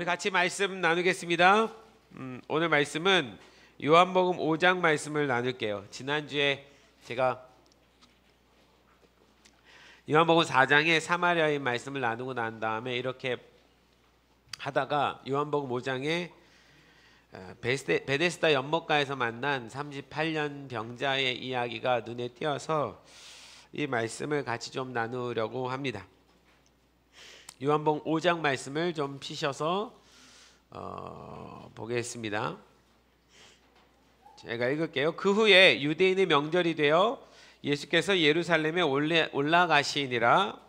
같이 말씀 나누겠습니다. 오늘 말씀은 요한복음 5장 말씀을 나눌게요. 지난주에 제가 요한복음 4장에 사마리아인 말씀을 나누고 난 다음에 이렇게 하다가 요한복음 5장에 베데스다 연못가에서 만난 38년 병자의 이야기가 눈에 띄어서 이 말씀을 같이 좀 나누려고 합니다. 요한복음 5장 말씀을 좀 피셔서 보겠습니다. 제가 읽을게요. 그 후에 유대인의 명절이 되어 예수께서 예루살렘에 올라가시니라.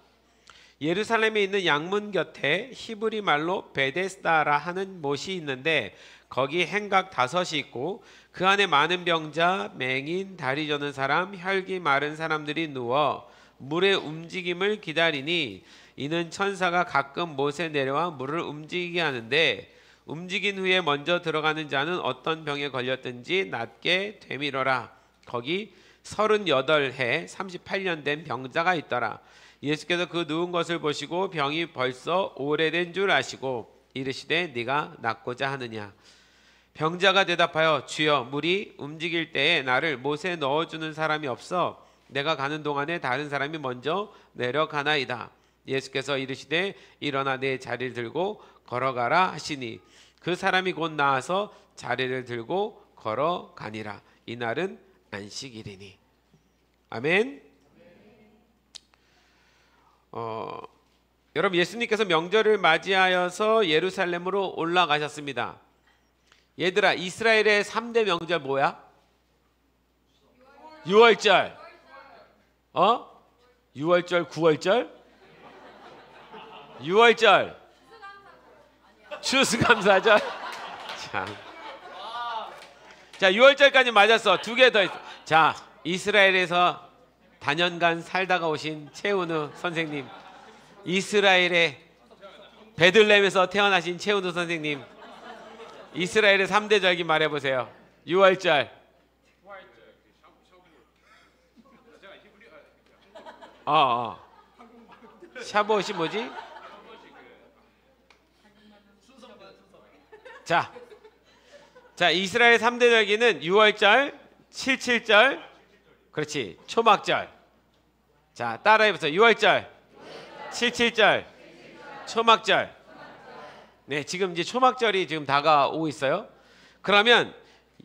예루살렘에 있는 양문 곁에 히브리 말로 베데스다라 하는 못이 있는데 거기 행각 5이 있고 그 안에 많은 병자, 맹인, 다리 저는 사람, 혈기 마른 사람들이 누워 물의 움직임을 기다리니 이는 천사가 가끔 못에 내려와 물을 움직이게 하는데 움직인 후에 먼저 들어가는 자는 어떤 병에 걸렸든지 낫게 되미러라. 거기 38해 38년 된 병자가 있더라. 예수께서 그 누운 것을 보시고 병이 벌써 오래된 줄 아시고 이르시되 네가 낫고자 하느냐. 병자가 대답하여 주여 물이 움직일 때에 나를 못에 넣어주는 사람이 없어 내가 가는 동안에 다른 사람이 먼저 내려가나이다. 예수께서 이르시되 일어나 내 자리를 들고 걸어가라 하시니 그 사람이 곧 나와서 자리를 들고 걸어가니라. 이날은 안식일이니. 아멘. 여러분, 예수님께서 명절을 맞이하여서 예루살렘으로 올라가셨습니다. 얘들아, 이스라엘의 3대 명절 뭐야? 6월절. 6월절, 9월절? 6월절. 추수감사절. 자, 6월절까지 맞았어. 2개 더 있어. 자, 이스라엘에서 다년간 살다가 오신 최은우 선생님, 이스라엘의 베들레헴에서 태어나신 최은우 선생님, 이스라엘의 3대 절기 말해보세요. 6월절. 샤봇이 뭐지? 자, 이스라엘 3대 절기는 6월절, 77절, 그렇지, 초막절. 자, 따라해보세요. 6월절, 77절, 초막절. 네, 지금 이제 초막절이 지금 다가오고 있어요. 그러면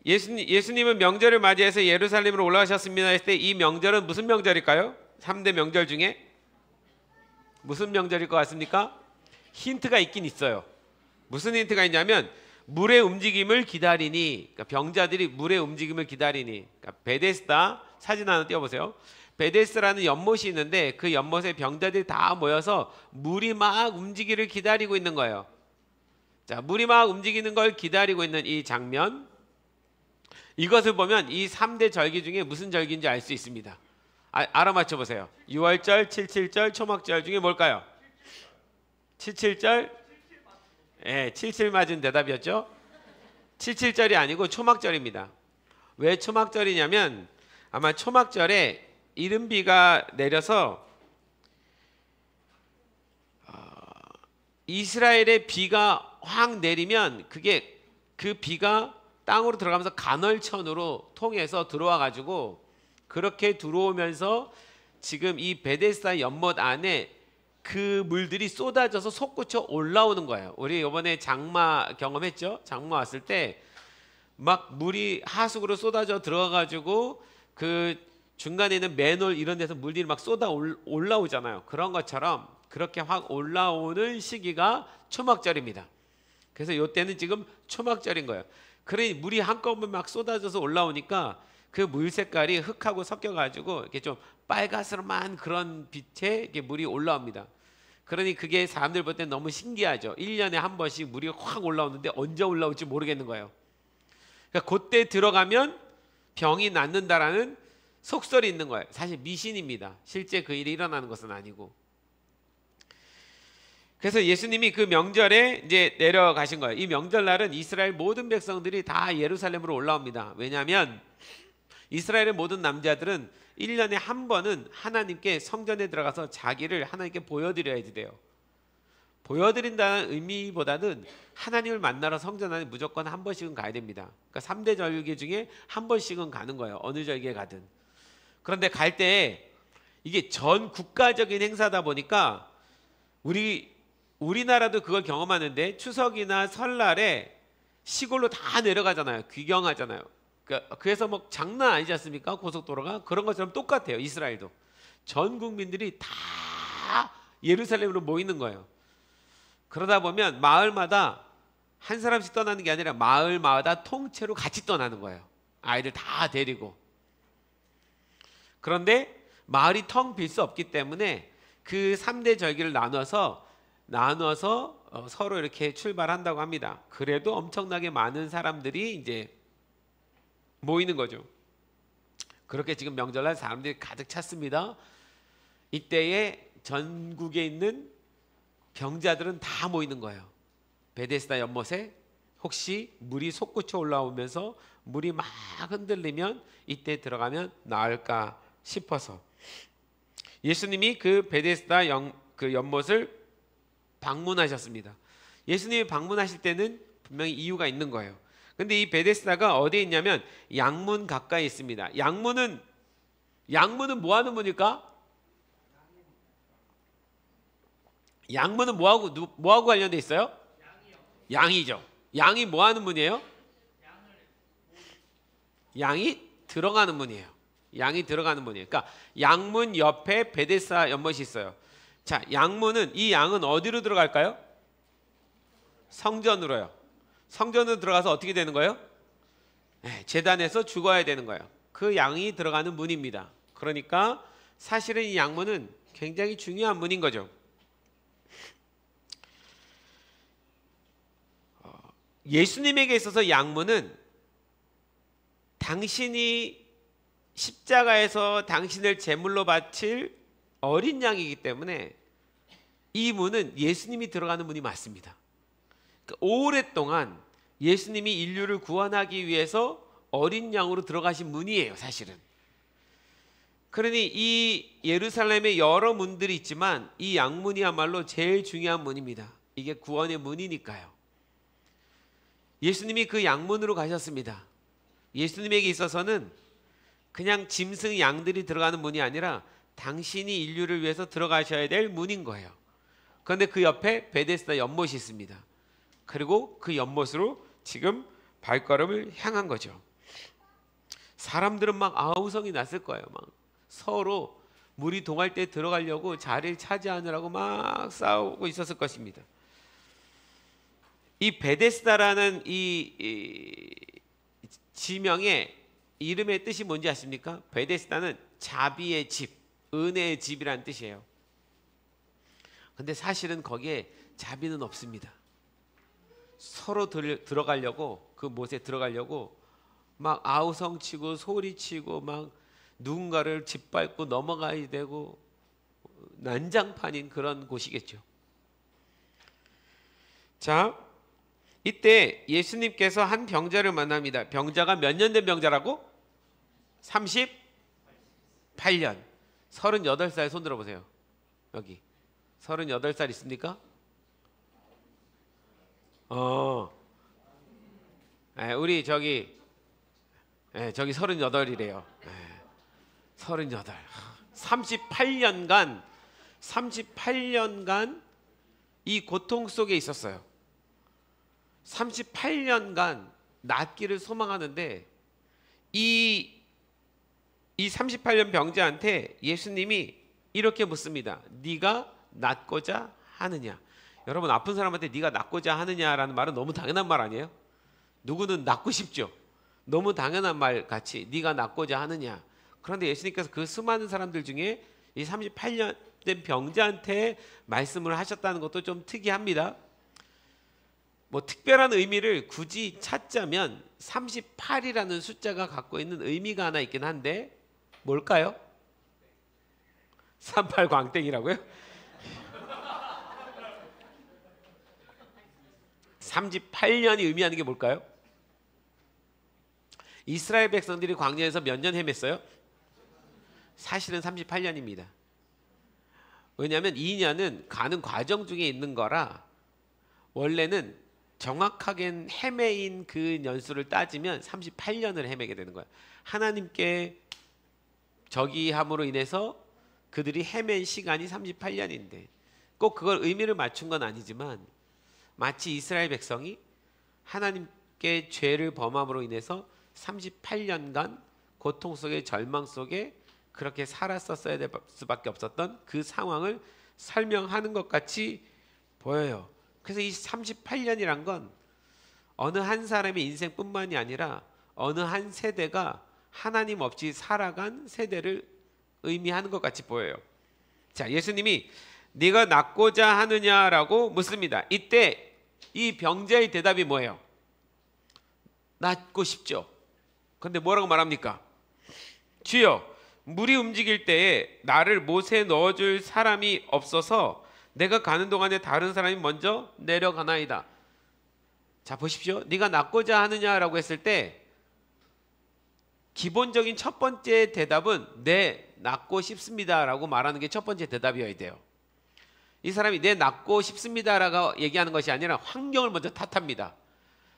예수님은 명절을 맞이해서 예루살렘으로 올라가셨습니다 했을 때 이 명절은 무슨 명절일까요? 3대 명절 중에 무슨 명절일 것 같습니까? 힌트가 있긴 있어요. 무슨 힌트가 있냐면 물의 움직임을 기다리니, 그러니까 병자들이 물의 움직임을 기다리니, 그러니까 베데스다 사진 하나 띄워보세요. 베데스다라는 연못이 있는데 그 연못에 병자들이 다 모여서 물이 막 움직이기를 기다리고 있는 거예요. 자, 물이 막 움직이는 걸 기다리고 있는 이 장면, 이것을 보면 이 3대 절기 중에 무슨 절기인지 알 수 있습니다. 알아맞혀 보세요. 6월절, 77절, 초막절 중에 뭘까요? 77절? 예, 77 맞은 대답이었죠. 77절이 아니고 초막절입니다. 왜 초막절이냐면 아마 초막절에 이른비가 내려서 이스라엘의 비가 확 내리면 그게 그 비가 땅으로 들어가면서 간헐천으로 통해서 들어와 가지고 그렇게 들어오면서 지금 이 베데스다 연못 안에 그 물들이 쏟아져서 솟구쳐 올라오는 거예요. 우리 이번에 장마 경험했죠? 장마 왔을 때 막 물이 하수구로 쏟아져 들어가 가지고 그 중간에 있는 맨홀 이런 데서 물들이 막 쏟아 올라오잖아요. 그런 것처럼 그렇게 확 올라오는 시기가 초막절입니다. 그래서 이때는 지금 초막절인 거예요. 그러니 물이 한꺼번에 막 쏟아져서 올라오니까 그 물 색깔이 흙하고 섞여가지고 이렇게 좀 빨가스름한 그런 빛에 이렇게 물이 올라옵니다. 그러니 그게 사람들 볼 때 너무 신기하죠. 1년에 한 번씩 물이 확 올라오는데 언제 올라올지 모르겠는 거예요. 그러니까 그때 들어가면 병이 낫는다라는 속설이 있는 거예요. 사실 미신입니다. 실제 그 일이 일어나는 것은 아니고. 그래서 예수님이 그 명절에 이제 내려가신 거예요. 이 명절날은 이스라엘 모든 백성들이 다 예루살렘으로 올라옵니다. 왜냐하면 이스라엘의 모든 남자들은 1년에 한 번은 하나님께 성전에 들어가서 자기를 하나님께 보여드려야 돼요. 보여드린다는 의미보다는 하나님을 만나러 성전 안에 무조건 한 번씩은 가야 됩니다. 그러니까 3대 절기 중에 한 번씩은 가는 거예요. 어느 절기에 가든. 그런데 갈 때 이게 전 국가적인 행사다 보니까 우리나라도 그걸 경험하는데 추석이나 설날에 시골로 다 내려가잖아요. 귀경하잖아요. 그래서 뭐 장난 아니지 않습니까? 고속도로가 그런 것처럼 똑같아요. 이스라엘도 전 국민들이 다 예루살렘으로 모이는 거예요. 그러다 보면 마을마다 한 사람씩 떠나는 게 아니라 마을마다 통째로 같이 떠나는 거예요. 아이들 다 데리고. 그런데 마을이 텅 빌 수 없기 때문에 그 3대 절기를 나눠서 서로 이렇게 출발한다고 합니다. 그래도 엄청나게 많은 사람들이 이제 모이는 거죠. 그렇게 지금 명절날 사람들이 가득 찼습니다. 이때에 전국에 있는 병자들은 다 모이는 거예요. 베데스다 연못에 혹시 물이 솟구쳐 올라오면서 물이 막 흔들리면 이때 들어가면 나을까 싶어서 예수님이 그 베데스다 그 연못을 방문하셨습니다. 예수님이 방문하실 때는 분명히 이유가 있는 거예요. 근데 이 베데스다가 어디에 있냐면 양문 가까이 있습니다. 양문은 뭐 하는 문일까? 양문은 뭐하고 관련돼 있어요? 양이죠. 양이 뭐 하는 문이에요? 양이 들어가는 문이에요. 양이 들어가는 문이에요. 그러니까 양문 옆에 베데스다 연못이 있어요. 자, 이 양은 어디로 들어갈까요? 성전으로요. 성전으로 들어가서 어떻게 되는 거예요? 제단에서 죽어야 되는 거예요. 그 양이 들어가는 문입니다. 그러니까 사실은 이 양문은 굉장히 중요한 문인 거죠. 예수님에게 있어서 양문은 당신이 십자가에서 당신을 제물로 바칠 어린 양이기 때문에 이 문은 예수님이 들어가는 문이 맞습니다. 그러니까 오랫동안 예수님이 인류를 구원하기 위해서 어린 양으로 들어가신 문이에요, 사실은. 그러니 이 예루살렘에 여러 문들이 있지만 이 양문이야말로 제일 중요한 문입니다. 이게 구원의 문이니까요. 예수님이 그 양문으로 가셨습니다. 예수님에게 있어서는 그냥 짐승 양들이 들어가는 문이 아니라 당신이 인류를 위해서 들어가셔야 될 문인 거예요. 그런데 그 옆에 베데스다 연못이 있습니다. 그리고 그 연못으로 지금 발걸음을 향한 거죠. 사람들은 막 아우성이 났을 거예요. 막 서로 물이 동할 때 들어가려고 자리를 차지하느라고 막 싸우고 있었을 것입니다. 이 베데스다라는 이 지명의 이름의 뜻이 뭔지 아십니까? 베데스다는 자비의 집, 은혜의 집이라는 뜻이에요. 근데 사실은 거기에 자비는 없습니다. 서로 들어가려고, 그 못에 들어가려고 막 아우성치고 소리치고 막 누군가를 짓밟고 넘어가야 되고 난장판인 그런 곳이겠죠. 자, 이때 예수님께서 한 병자를 만납니다. 병자가 몇 년 된 병자라고? 38년. 38살 손 들어보세요. 여기 38살 있습니까? 우리 저기 38이래요. 38. 38년간 이 고통 속에 있었어요. 38년간 낫기를 소망하는데 이 38년 병자한테 예수님이 이렇게 묻습니다. 네가 낫고자 하느냐? 여러분, 아픈 사람한테 네가 낫고자 하느냐라는 말은 너무 당연한 말 아니에요? 누구는 낫고 싶죠. 너무 당연한 말 같이 네가 낫고자 하느냐. 그런데 예수님께서 그 수많은 사람들 중에 이 38년 된 병자한테 말씀을 하셨다는 것도 좀 특이합니다. 뭐 특별한 의미를 굳이 찾자면 38이라는 숫자가 갖고 있는 의미가 하나 있긴 한데 뭘까요? 38 광땡이라고요? 38년이 의미하는 게 뭘까요? 이스라엘 백성들이 광야에서 몇 년 헤맸어요? 사실은 38년입니다. 왜냐하면 2년은 가는 과정 중에 있는 거라 원래는 정확하게 헤매인 그 년수를 따지면 38년을 헤매게 되는 거야. 하나님께 저기함으로 인해서 그들이 헤맨 시간이 38년인데 꼭 그걸 의미를 맞춘 건 아니지만 마치 이스라엘 백성이 하나님께 죄를 범함으로 인해서 38년간 고통 속에 절망 속에 그렇게 살았었어야 될 수밖에 없었던 그 상황을 설명하는 것 같이 보여요. 그래서 이 38년이란 건 어느 한 사람의 인생뿐만이 아니라 어느 한 세대가 하나님 없이 살아간 세대를 의미하는 것 같이 보여요. 자, 예수님이 네가 낫고자 하느냐라고 묻습니다. 이때 이 병자의 대답이 뭐예요? 낫고 싶죠. 그런데 뭐라고 말합니까? 주여, 물이 움직일 때에 나를 못에 넣어줄 사람이 없어서 내가 가는 동안에 다른 사람이 먼저 내려가나이다. 자, 보십시오. 네가 낫고자 하느냐라고 했을 때 기본적인 첫 번째 대답은 네, 낫고 싶습니다라고 말하는 게 첫 번째 대답이어야 돼요. 이 사람이 네, 낫고 싶습니다라고 얘기하는 것이 아니라 환경을 먼저 탓합니다.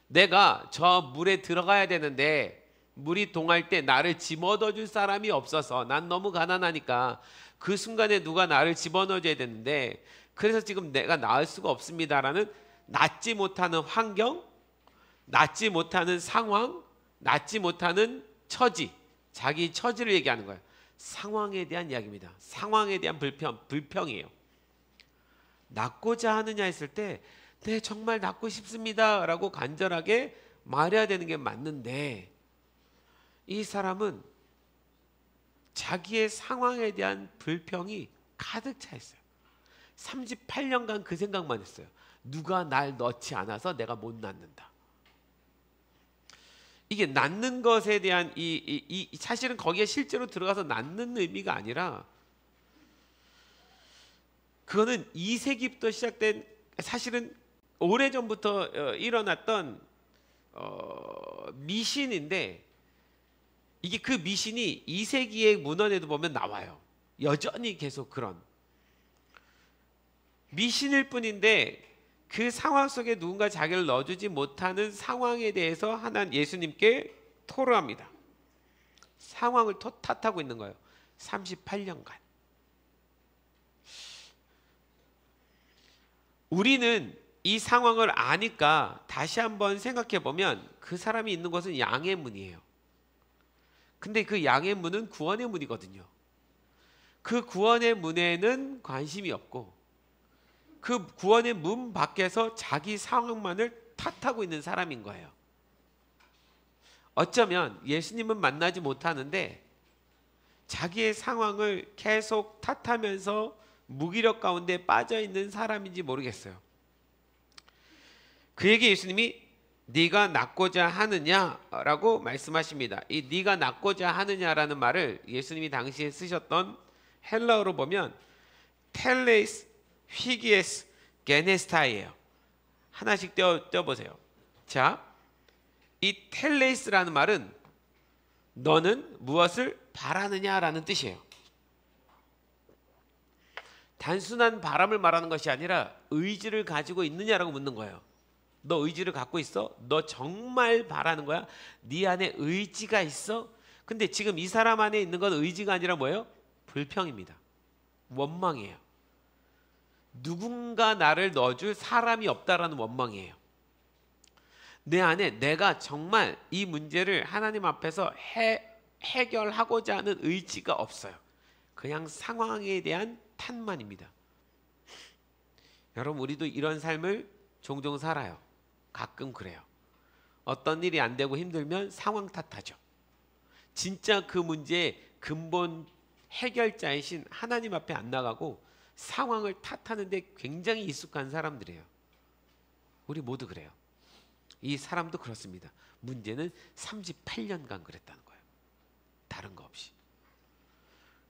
내가 저 물에 들어가야 되는데 물이 동할 때 나를 집어넣어 줄 사람이 없어서 난 너무 가난하니까 그 순간에 누가 나를 집어넣어 줘야 되는데 그래서 지금 내가 나을 수가 없습니다라는 낫지 못하는 환경, 낫지 못하는 상황, 낫지 못하는 처지, 자기 처지를 얘기하는 거예요. 상황에 대한 이야기입니다. 상황에 대한 불평이에요. 낫고자 하느냐 했을 때 네, 정말 낫고 싶습니다 라고 간절하게 말해야 되는 게 맞는데 이 사람은 자기의 상황에 대한 불평이 가득 차 있어요. 38년간 그 생각만 했어요. 누가 날 넣지 않아서 내가 못 낳는다. 이게 낳는 것에 대한 사실은 거기에 실제로 들어가서 낳는 의미가 아니라 그거는 2세기부터 시작된 사실은 오래전부터 일어났던 미신인데 이게 그 미신이 2세기의 문헌에도 보면 나와요. 여전히 계속 그런 미신일 뿐인데 그 상황 속에 누군가 자기를 넣어주지 못하는 상황에 대해서 하나님 예수님께 토로합니다. 상황을 탓하고 있는 거예요. 38년간. 우리는 이 상황을 아니까 다시 한번 생각해 보면 그 사람이 있는 곳은 양의 문이에요. 근데 그 양의 문은 구원의 문이거든요. 그 구원의 문에는 관심이 없고 그 구원의 문 밖에서 자기 상황만을 탓하고 있는 사람인 거예요. 어쩌면 예수님은 만나지 못하는데 자기의 상황을 계속 탓하면서 무기력 가운데 빠져 있는 사람인지 모르겠어요. 그에게 예수님이 네가 낫고자 하느냐라고 말씀하십니다. 이 네가 낫고자 하느냐라는 말을 예수님이 당시에 쓰셨던 헬라어로 보면 텔레스 휘기에스 게네스타예요. 하나씩 떼어보세요. 자, 이 텔레스라는 말은 너는 무엇을 바라느냐라는 뜻이에요. 단순한 바람을 말하는 것이 아니라 의지를 가지고 있느냐라고 묻는 거예요. 너 의지를 갖고 있어? 너 정말 바라는 거야? 네 안에 의지가 있어? 근데 지금 이 사람 안에 있는 건 의지가 아니라 뭐예요? 불평입니다. 원망이에요. 누군가 나를 넣어줄 사람이 없다라는 원망이에요. 내 안에 내가 정말 이 문제를 하나님 앞에서 해결하고자 하는 의지가 없어요. 그냥 상황에 대한 탓만입니다. 여러분, 우리도 이런 삶을 종종 살아요. 가끔 그래요. 어떤 일이 안 되고 힘들면 상황 탓하죠. 진짜 그 문제의 근본 해결자이신 하나님 앞에 안 나가고 상황을 탓하는데 굉장히 익숙한 사람들이에요. 우리 모두 그래요. 이 사람도 그렇습니다. 문제는 38년간 그랬다는 거예요. 다른 거 없이.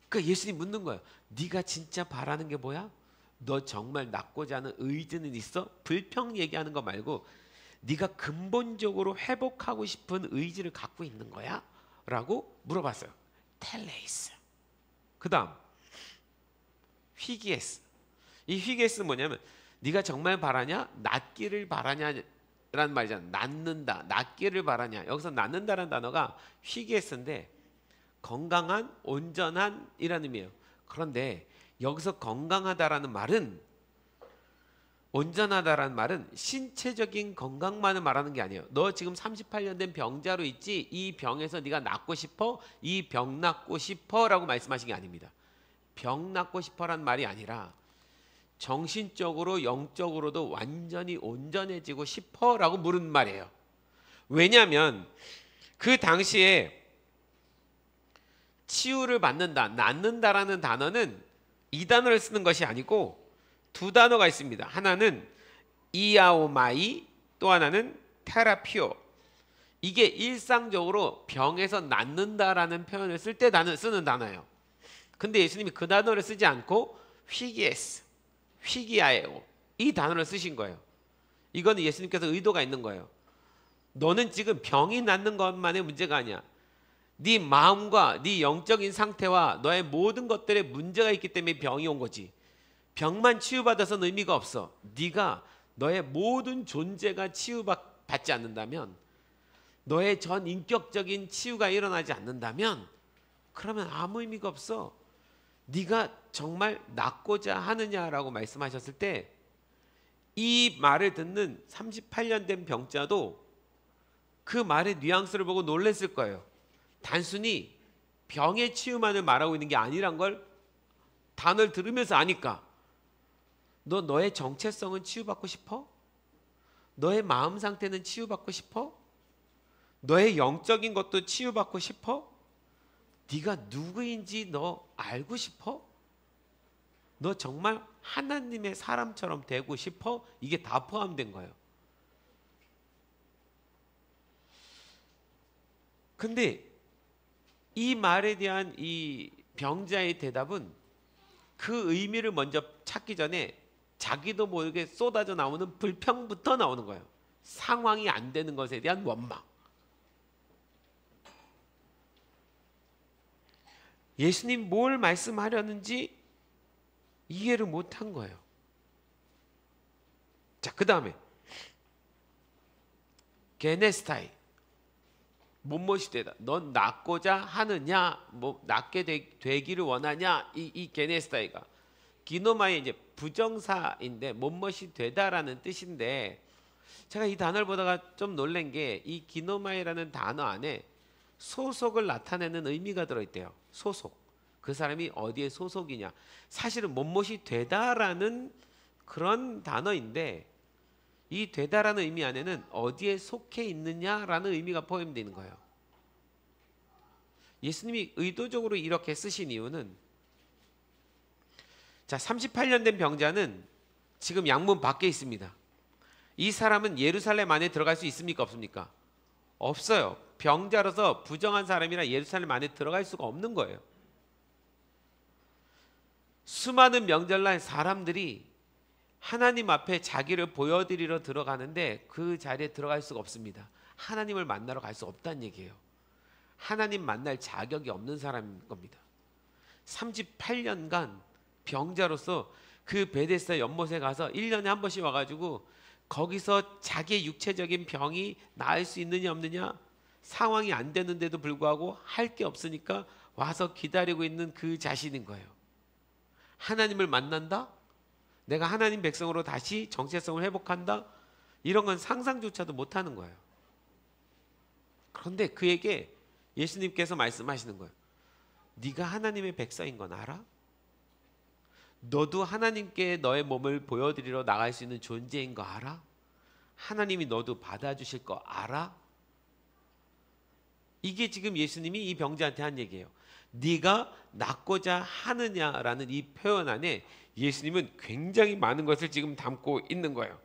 그러니까 예수님 묻는 거예요. 네가 진짜 바라는 게 뭐야? 너 정말 낫고자 하는 의지는 있어? 불평 얘기하는 거 말고 네가 근본적으로 회복하고 싶은 의지를 갖고 있는 거야? 라고 물어봤어요. 텔레이스. 그 다음 휘기에스. 이 휘기에스는 뭐냐면 네가 정말 바라냐? 낫기를 바라냐? 라는 말이잖아. 낫는다. 낫기를 바라냐. 여기서 낫는다라는 단어가 휘기에스인데 건강한, 온전한 이라는 의미예요. 그런데 여기서 건강하다라는 말은, 온전하다라는 말은 신체적인 건강만을 말하는 게 아니에요. 너 지금 38년 된 병자로 있지? 이 병에서 네가 낫고 싶어? 이 병 낫고 싶어? 라고 말씀하신 게 아닙니다. 병 낫고 싶어라는 말이 아니라 정신적으로 영적으로도 완전히 온전해지고 싶어? 라고 물은 말이에요. 왜냐하면 그 당시에 치유를 받는다, 낫는다라는 단어는 이 단어를 쓰는 것이 아니고 두 단어가 있습니다. 하나는 이아오마이, 또 하나는 테라피오. 이게 일상적으로 병에서 낫는다라는 표현을 쓸 때 쓰는 단어예요. 근데 예수님이 그 단어를 쓰지 않고 휘기에스, 휘기아에오 이 단어를 쓰신 거예요. 이거는 예수님께서 의도가 있는 거예요. 너는 지금 병이 낫는 것만의 문제가 아니야. 네 마음과 네 영적인 상태와 너의 모든 것들에 문제가 있기 때문에 병이 온 거지. 병만 치유받아서는 의미가 없어. 네가 너의 모든 존재가 치유받지 않는다면, 너의 전 인격적인 치유가 일어나지 않는다면, 그러면 아무 의미가 없어. 네가 정말 낫고자 하느냐라고 말씀하셨을 때 이 말을 듣는 38년 된 병자도 그 말의 뉘앙스를 보고 놀랐을 거예요. 단순히 병의 치유만을 말하고 있는 게 아니란 걸 단어를 들으면서 아니까. 너의 정체성은 치유받고 싶어? 너의 마음 상태는 치유받고 싶어? 너의 영적인 것도 치유받고 싶어? 네가 누구인지 너 알고 싶어? 너 정말 하나님의 사람처럼 되고 싶어? 이게 다 포함된 거예요. 근데 이 말에 대한 이 병자의 대답은 그 의미를 먼저 찾기 전에 자기도 모르게 쏟아져 나오는 불평부터 나오는 거예요. 상황이 안 되는 것에 대한 원망. 예수님 뭘 말씀하려는지 이해를 못한 거예요. 자, 그 다음에 게네스타이, 못못이 되다. 넌 낫고자 하느냐, 뭐 낫게 되기를 원하냐, 이 게네스타이가 기노마의 이제 부정사인데 못못이 되다라는 뜻인데, 제가 이 단어를 보다가 좀 놀란 게 이 기노마이라는 단어 안에 소속을 나타내는 의미가 들어있대요. 소속. 그 사람이 어디에 소속이냐. 사실은 못못이 되다라는 그런 단어인데 이 되다라는 의미 안에는 어디에 속해 있느냐라는 의미가 포함되어 있는 거예요. 예수님이 의도적으로 이렇게 쓰신 이유는, 자, 38년 된 병자는 지금 양문 밖에 있습니다. 이 사람은 예루살렘 안에 들어갈 수 있습니까? 없습니까? 없어요. 병자로서 부정한 사람이라 예루살렘 안에 들어갈 수가 없는 거예요. 수많은 명절날 사람들이 하나님 앞에 자기를 보여드리러 들어가는데 그 자리에 들어갈 수가 없습니다. 하나님을 만나러 갈 수 없다는 얘기예요. 하나님 만날 자격이 없는 사람인 겁니다. 38년간 병자로서 그 베데스다 연못에 가서 1년에 한 번씩 와가지고 거기서 자기의 육체적인 병이 나을 수 있느냐 없느냐, 상황이 안 되는데도 불구하고 할 게 없으니까 와서 기다리고 있는 그 자신인 거예요. 하나님을 만난다? 내가 하나님 백성으로 다시 정체성을 회복한다? 이런 건 상상조차도 못하는 거예요. 그런데 그에게 예수님께서 말씀하시는 거예요. 네가 하나님의 백성인 건 알아? 너도 하나님께 너의 몸을 보여드리러 나갈 수 있는 존재인 거 알아? 하나님이 너도 받아주실 거 알아? 이게 지금 예수님이 이 병자한테 한 얘기예요. 네가 낫고자 하느냐라는 이 표현 안에 예수님은 굉장히 많은 것을 지금 담고 있는 거예요.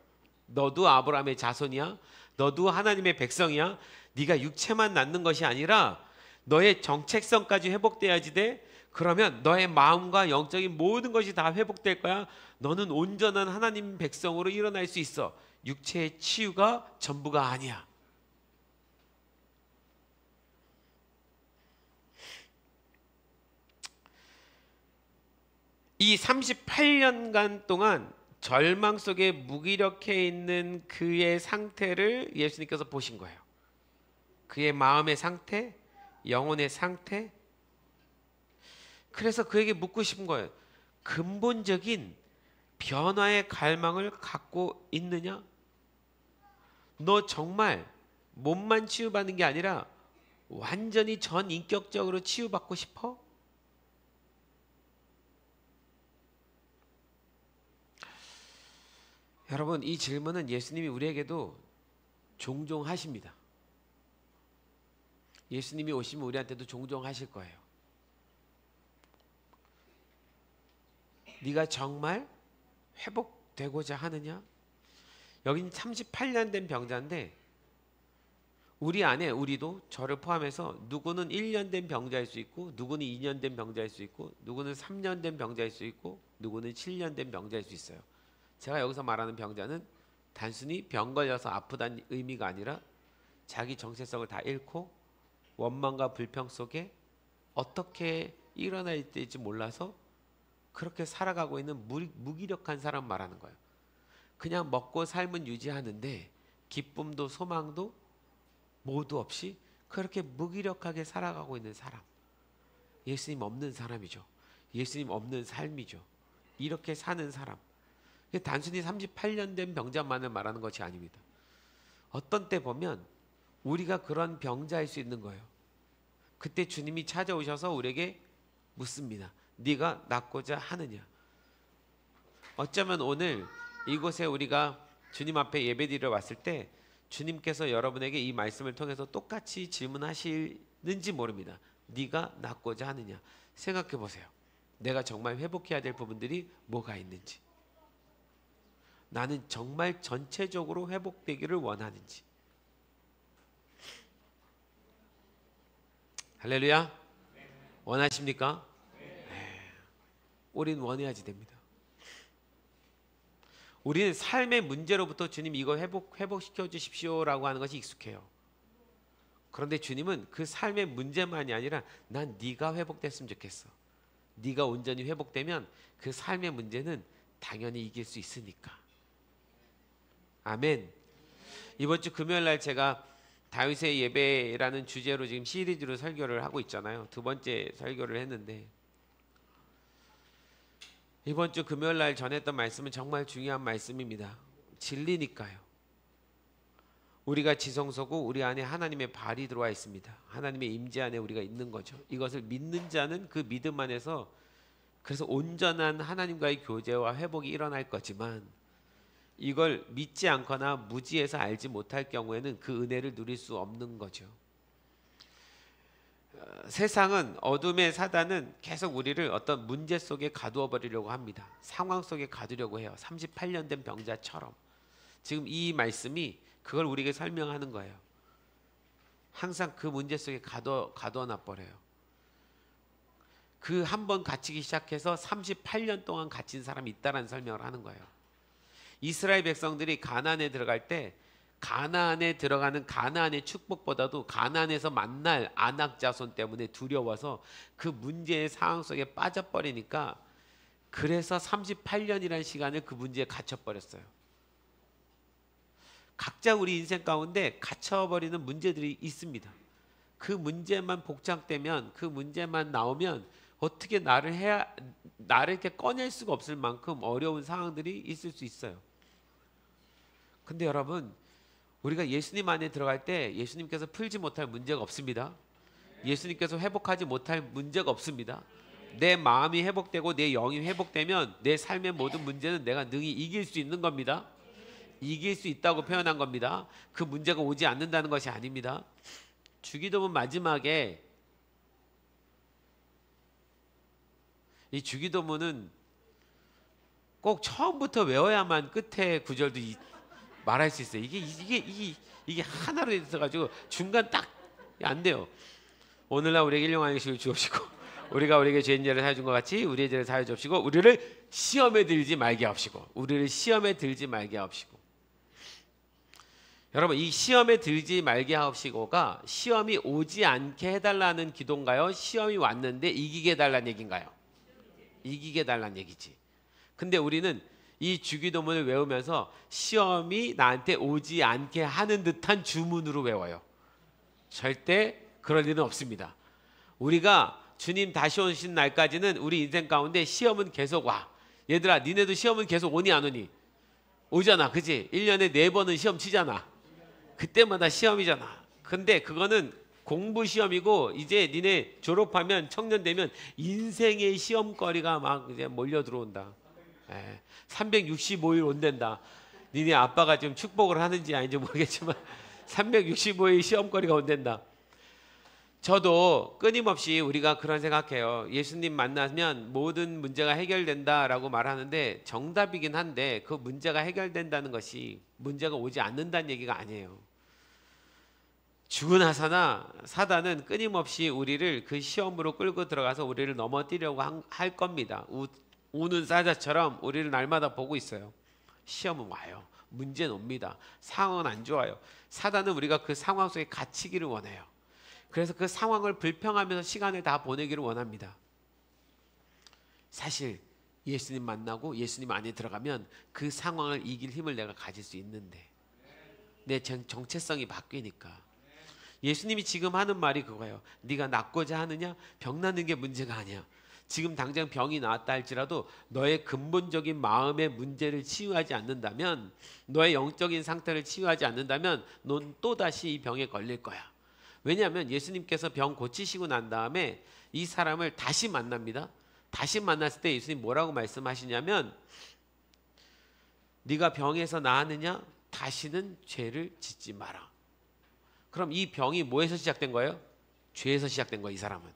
너도 아브라함의 자손이야? 너도 하나님의 백성이야? 네가 육체만 낫는 것이 아니라 너의 정체성까지 회복돼야지 돼. 그러면 너의 마음과 영적인 모든 것이 다 회복될 거야. 너는 온전한 하나님 백성으로 일어날 수 있어. 육체의 치유가 전부가 아니야. 이 38년간 동안 절망 속에 무기력해 있는 그의 상태를 예수님께서 보신 거예요. 그의 마음의 상태, 영혼의 상태. 그래서 그에게 묻고 싶은 거예요. 근본적인 변화의 갈망을 갖고 있느냐? 너 정말 몸만 치유받는 게 아니라 완전히 전 인격적으로 치유받고 싶어? 여러분, 이 질문은 예수님이 우리에게도 종종 하십니다. 예수님이 오시면 우리한테도 종종 하실 거예요. 네가 정말 회복되고자 하느냐? 여긴 38년 된 병자인데 우리 안에, 우리도 저를 포함해서 누구는 1년 된 병자일 수 있고, 누구는 2년 된 병자일 수 있고, 누구는 3년 된 병자일 수 있고, 누구는 7년 된 병자일 수 있어요. 제가 여기서 말하는 병자는 단순히 병 걸려서 아프다는 의미가 아니라 자기 정체성을 다 잃고 원망과 불평 속에 어떻게 일어날 때일지 몰라서 그렇게 살아가고 있는 무기력한 사람 말하는 거예요. 그냥 먹고 삶은 유지하는데 기쁨도 소망도 모두 없이 그렇게 무기력하게 살아가고 있는 사람. 예수님 없는 사람이죠. 예수님 없는 삶이죠. 이렇게 사는 사람. 단순히 38년 된 병자만을 말하는 것이 아닙니다. 어떤 때 보면 우리가 그런 병자일 수 있는 거예요. 그때 주님이 찾아오셔서 우리에게 묻습니다. 네가 낫고자 하느냐? 어쩌면 오늘 이곳에 우리가 주님 앞에 예배드리러 왔을 때 주님께서 여러분에게 이 말씀을 통해서 똑같이 질문하시는지 모릅니다. 네가 낫고자 하느냐? 생각해 보세요. 내가 정말 회복해야 될 부분들이 뭐가 있는지, 나는 정말 전체적으로 회복되기를 원하는지. 할렐루야. 원하십니까? 네. 우리는 원해야지 됩니다. 우리는 삶의 문제로부터 주님 이거 회복시켜 주십시오라고 하는 것이 익숙해요. 그런데 주님은 그 삶의 문제만이 아니라 난 네가 회복됐으면 좋겠어. 네가 온전히 회복되면 그 삶의 문제는 당연히 이길 수 있으니까. 아멘. 이번 주 금요일 날 제가 다윗의 예배라는 주제로 지금 시리즈로 설교를 하고 있잖아요. 두 번째 설교를 했는데 이번 주 금요일 날 전했던 말씀은 정말 중요한 말씀입니다. 진리니까요. 우리가 지성소고 우리 안에 하나님의 발이 들어와 있습니다. 하나님의 임재 안에 우리가 있는 거죠. 이것을 믿는 자는 그 믿음 안에서 그래서 온전한 하나님과의 교제와 회복이 일어날 거지만 이걸 믿지 않거나 무지해서 알지 못할 경우에는 그 은혜를 누릴 수 없는 거죠. 세상은, 어둠의 사단은 계속 우리를 어떤 문제 속에 가두어 버리려고 합니다. 상황 속에 가두려고 해요. 38년 된 병자처럼. 지금 이 말씀이 그걸 우리에게 설명하는 거예요. 항상 그 문제 속에 가두어 놔버려요. 그 한 번 갇히기 시작해서 38년 동안 갇힌 사람이 있다라는 설명을 하는 거예요. 이스라엘 백성들이 가나안에 들어갈 때 가나안에 들어가는 가나안의 축복보다도 가나안에서 만날 아낙 자손 때문에 두려워서 그 문제의 상황 속에 빠져버리니까 그래서 38년이라는 시간을 그 문제에 갇혀버렸어요. 각자 우리 인생 가운데 갇혀버리는 문제들이 있습니다. 그 문제만 복잡되면, 그 문제만 나오면 어떻게 나를 이렇게 꺼낼 수가 없을 만큼 어려운 상황들이 있을 수 있어요. 근데 여러분, 우리가 예수님 안에 들어갈 때 예수님께서 풀지 못할 문제가 없습니다. 예수님께서 회복하지 못할 문제가 없습니다. 내 마음이 회복되고 내 영이 회복되면 내 삶의 모든 문제는 내가 능히 이길 수 있는 겁니다. 이길 수 있다고 표현한 겁니다. 그 문제가 오지 않는다는 것이 아닙니다. 주기도문 마지막에, 이 주기도문은 꼭 처음부터 외워야만 끝에 구절도 말할 수 있어요. 이게 하나로 있어가지고 중간 딱 안 돼요. 오늘날 우리에게 일용할 것을 주옵시고 우리가 우리에게 죄인 죄를 사해 준 것 같이 우리의 죄를 사해 주옵시고 우리를 시험에 들지 말게 하옵시고. 우리를 시험에 들지 말게 하옵시고. 여러분, 이 시험에 들지 말게 하옵시고가 시험이 오지 않게 해달라는 기도인가요? 시험이 왔는데 이기게 해달라는 얘기인가요? 이기게 달란 얘기지. 근데 우리는 이 주기도문을 외우면서 시험이 나한테 오지 않게 하는 듯한 주문으로 외워요. 절대 그럴 일은 없습니다. 우리가 주님 다시 오신 날까지는 우리 인생 가운데 시험은 계속 와. 얘들아, 니네도 시험은 계속 오니 안 오니? 오잖아, 그지? 1년에 4번은 시험 치잖아. 그때마다 시험이잖아. 근데 그거는 공부 시험이고, 이제 니네 졸업하면 청년 되면 인생의 시험거리가 막 이제 몰려 들어온다. 365일 온댄다. 니네 아빠가 지금 축복을 하는지 아닌지 모르겠지만 365일 시험거리가 온댄다. 저도 끊임없이 우리가 그런 생각해요. 예수님 만나면 모든 문제가 해결된다라고 말하는데 정답이긴 한데, 그 문제가 해결된다는 것이 문제가 오지 않는다는 얘기가 아니에요. 죽으나서나 사단은 끊임없이 우리를 그 시험으로 끌고 들어가서 우리를 넘어뜨리려고 할 겁니다. 우는 사자처럼 우리를 날마다 보고 있어요. 시험은 와요. 문제는 옵니다. 상황은 안 좋아요. 사단은 우리가 그 상황 속에 갇히기를 원해요. 그래서 그 상황을 불평하면서 시간을 다 보내기를 원합니다. 사실 예수님 만나고 예수님 안에 들어가면 그 상황을 이길 힘을 내가 가질 수 있는데, 내 정체성이 바뀌니까. 예수님이 지금 하는 말이 그거예요. 네가 낫고자 하느냐? 병 낫는 게 문제가 아니야. 지금 당장 병이 나았다 할지라도 너의 근본적인 마음의 문제를 치유하지 않는다면, 너의 영적인 상태를 치유하지 않는다면 넌 또다시 이 병에 걸릴 거야. 왜냐하면 예수님께서 병 고치시고 난 다음에 이 사람을 다시 만납니다. 다시 만났을 때 예수님 뭐라고 말씀하시냐면, 네가 병에서 나았느냐? 다시는 죄를 짓지 마라. 그럼 이 병이 뭐에서 시작된 거예요? 죄에서 시작된 거예요. 이 사람은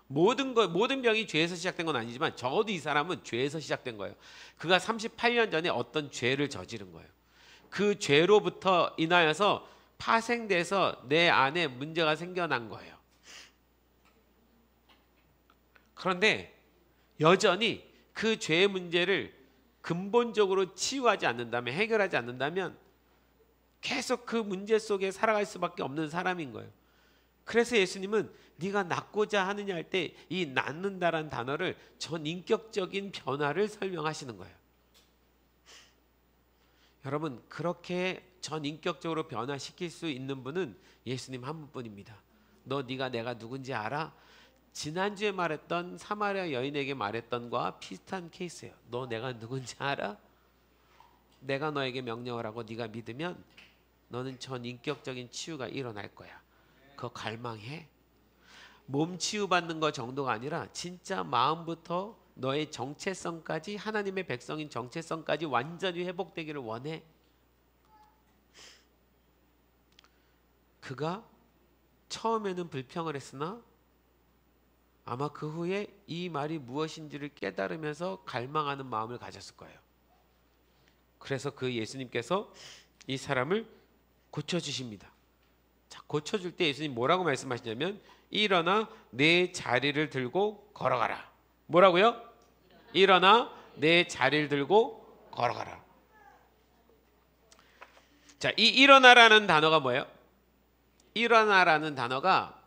모든 병이 죄에서 시작된 건 아니지만 적어도 이 사람은 죄에서 시작된 거예요. 그가 38년 전에 어떤 죄를 저지른 거예요. 그 죄로부터 인하여서 파생돼서 내 안에 문제가 생겨난 거예요. 그런데 여전히 그 죄의 문제를 근본적으로 치유하지 않는다면, 해결하지 않는다면 계속 그 문제 속에 살아갈 수밖에 없는 사람인 거예요. 그래서 예수님은 네가 낫고자 하느냐 할 때 이 낫는다라는 단어를 전인격적인 변화를 설명하시는 거예요. 여러분, 그렇게 전인격적으로 변화시킬 수 있는 분은 예수님 한 분뿐입니다. 너 네가 내가 누군지 알아? 지난주에 말했던 사마리아 여인에게 말했던 거와 비슷한 케이스예요. 너 내가 누군지 알아? 내가 너에게 명령을 하고 네가 믿으면 너는 전인격적인 치유가 일어날 거야. 그거 갈망해? 몸 치유받는 거 정도가 아니라 진짜 마음부터 너의 정체성까지, 하나님의 백성인 정체성까지 완전히 회복되기를 원해. 그가 처음에는 불평을 했으나 아마 그 후에 이 말이 무엇인지를 깨달으면서 갈망하는 마음을 가졌을 거예요. 그래서 그 예수님께서 이 사람을 고쳐주십니다. 자, 고쳐줄 때 예수님 뭐라고 말씀하시냐면, 일어나 내 자리를 들고 걸어가라. 뭐라고요? 일어나 내 자리를 들고 걸어가라. 자, 이 일어나라는 단어가 뭐예요? 일어나라는 단어가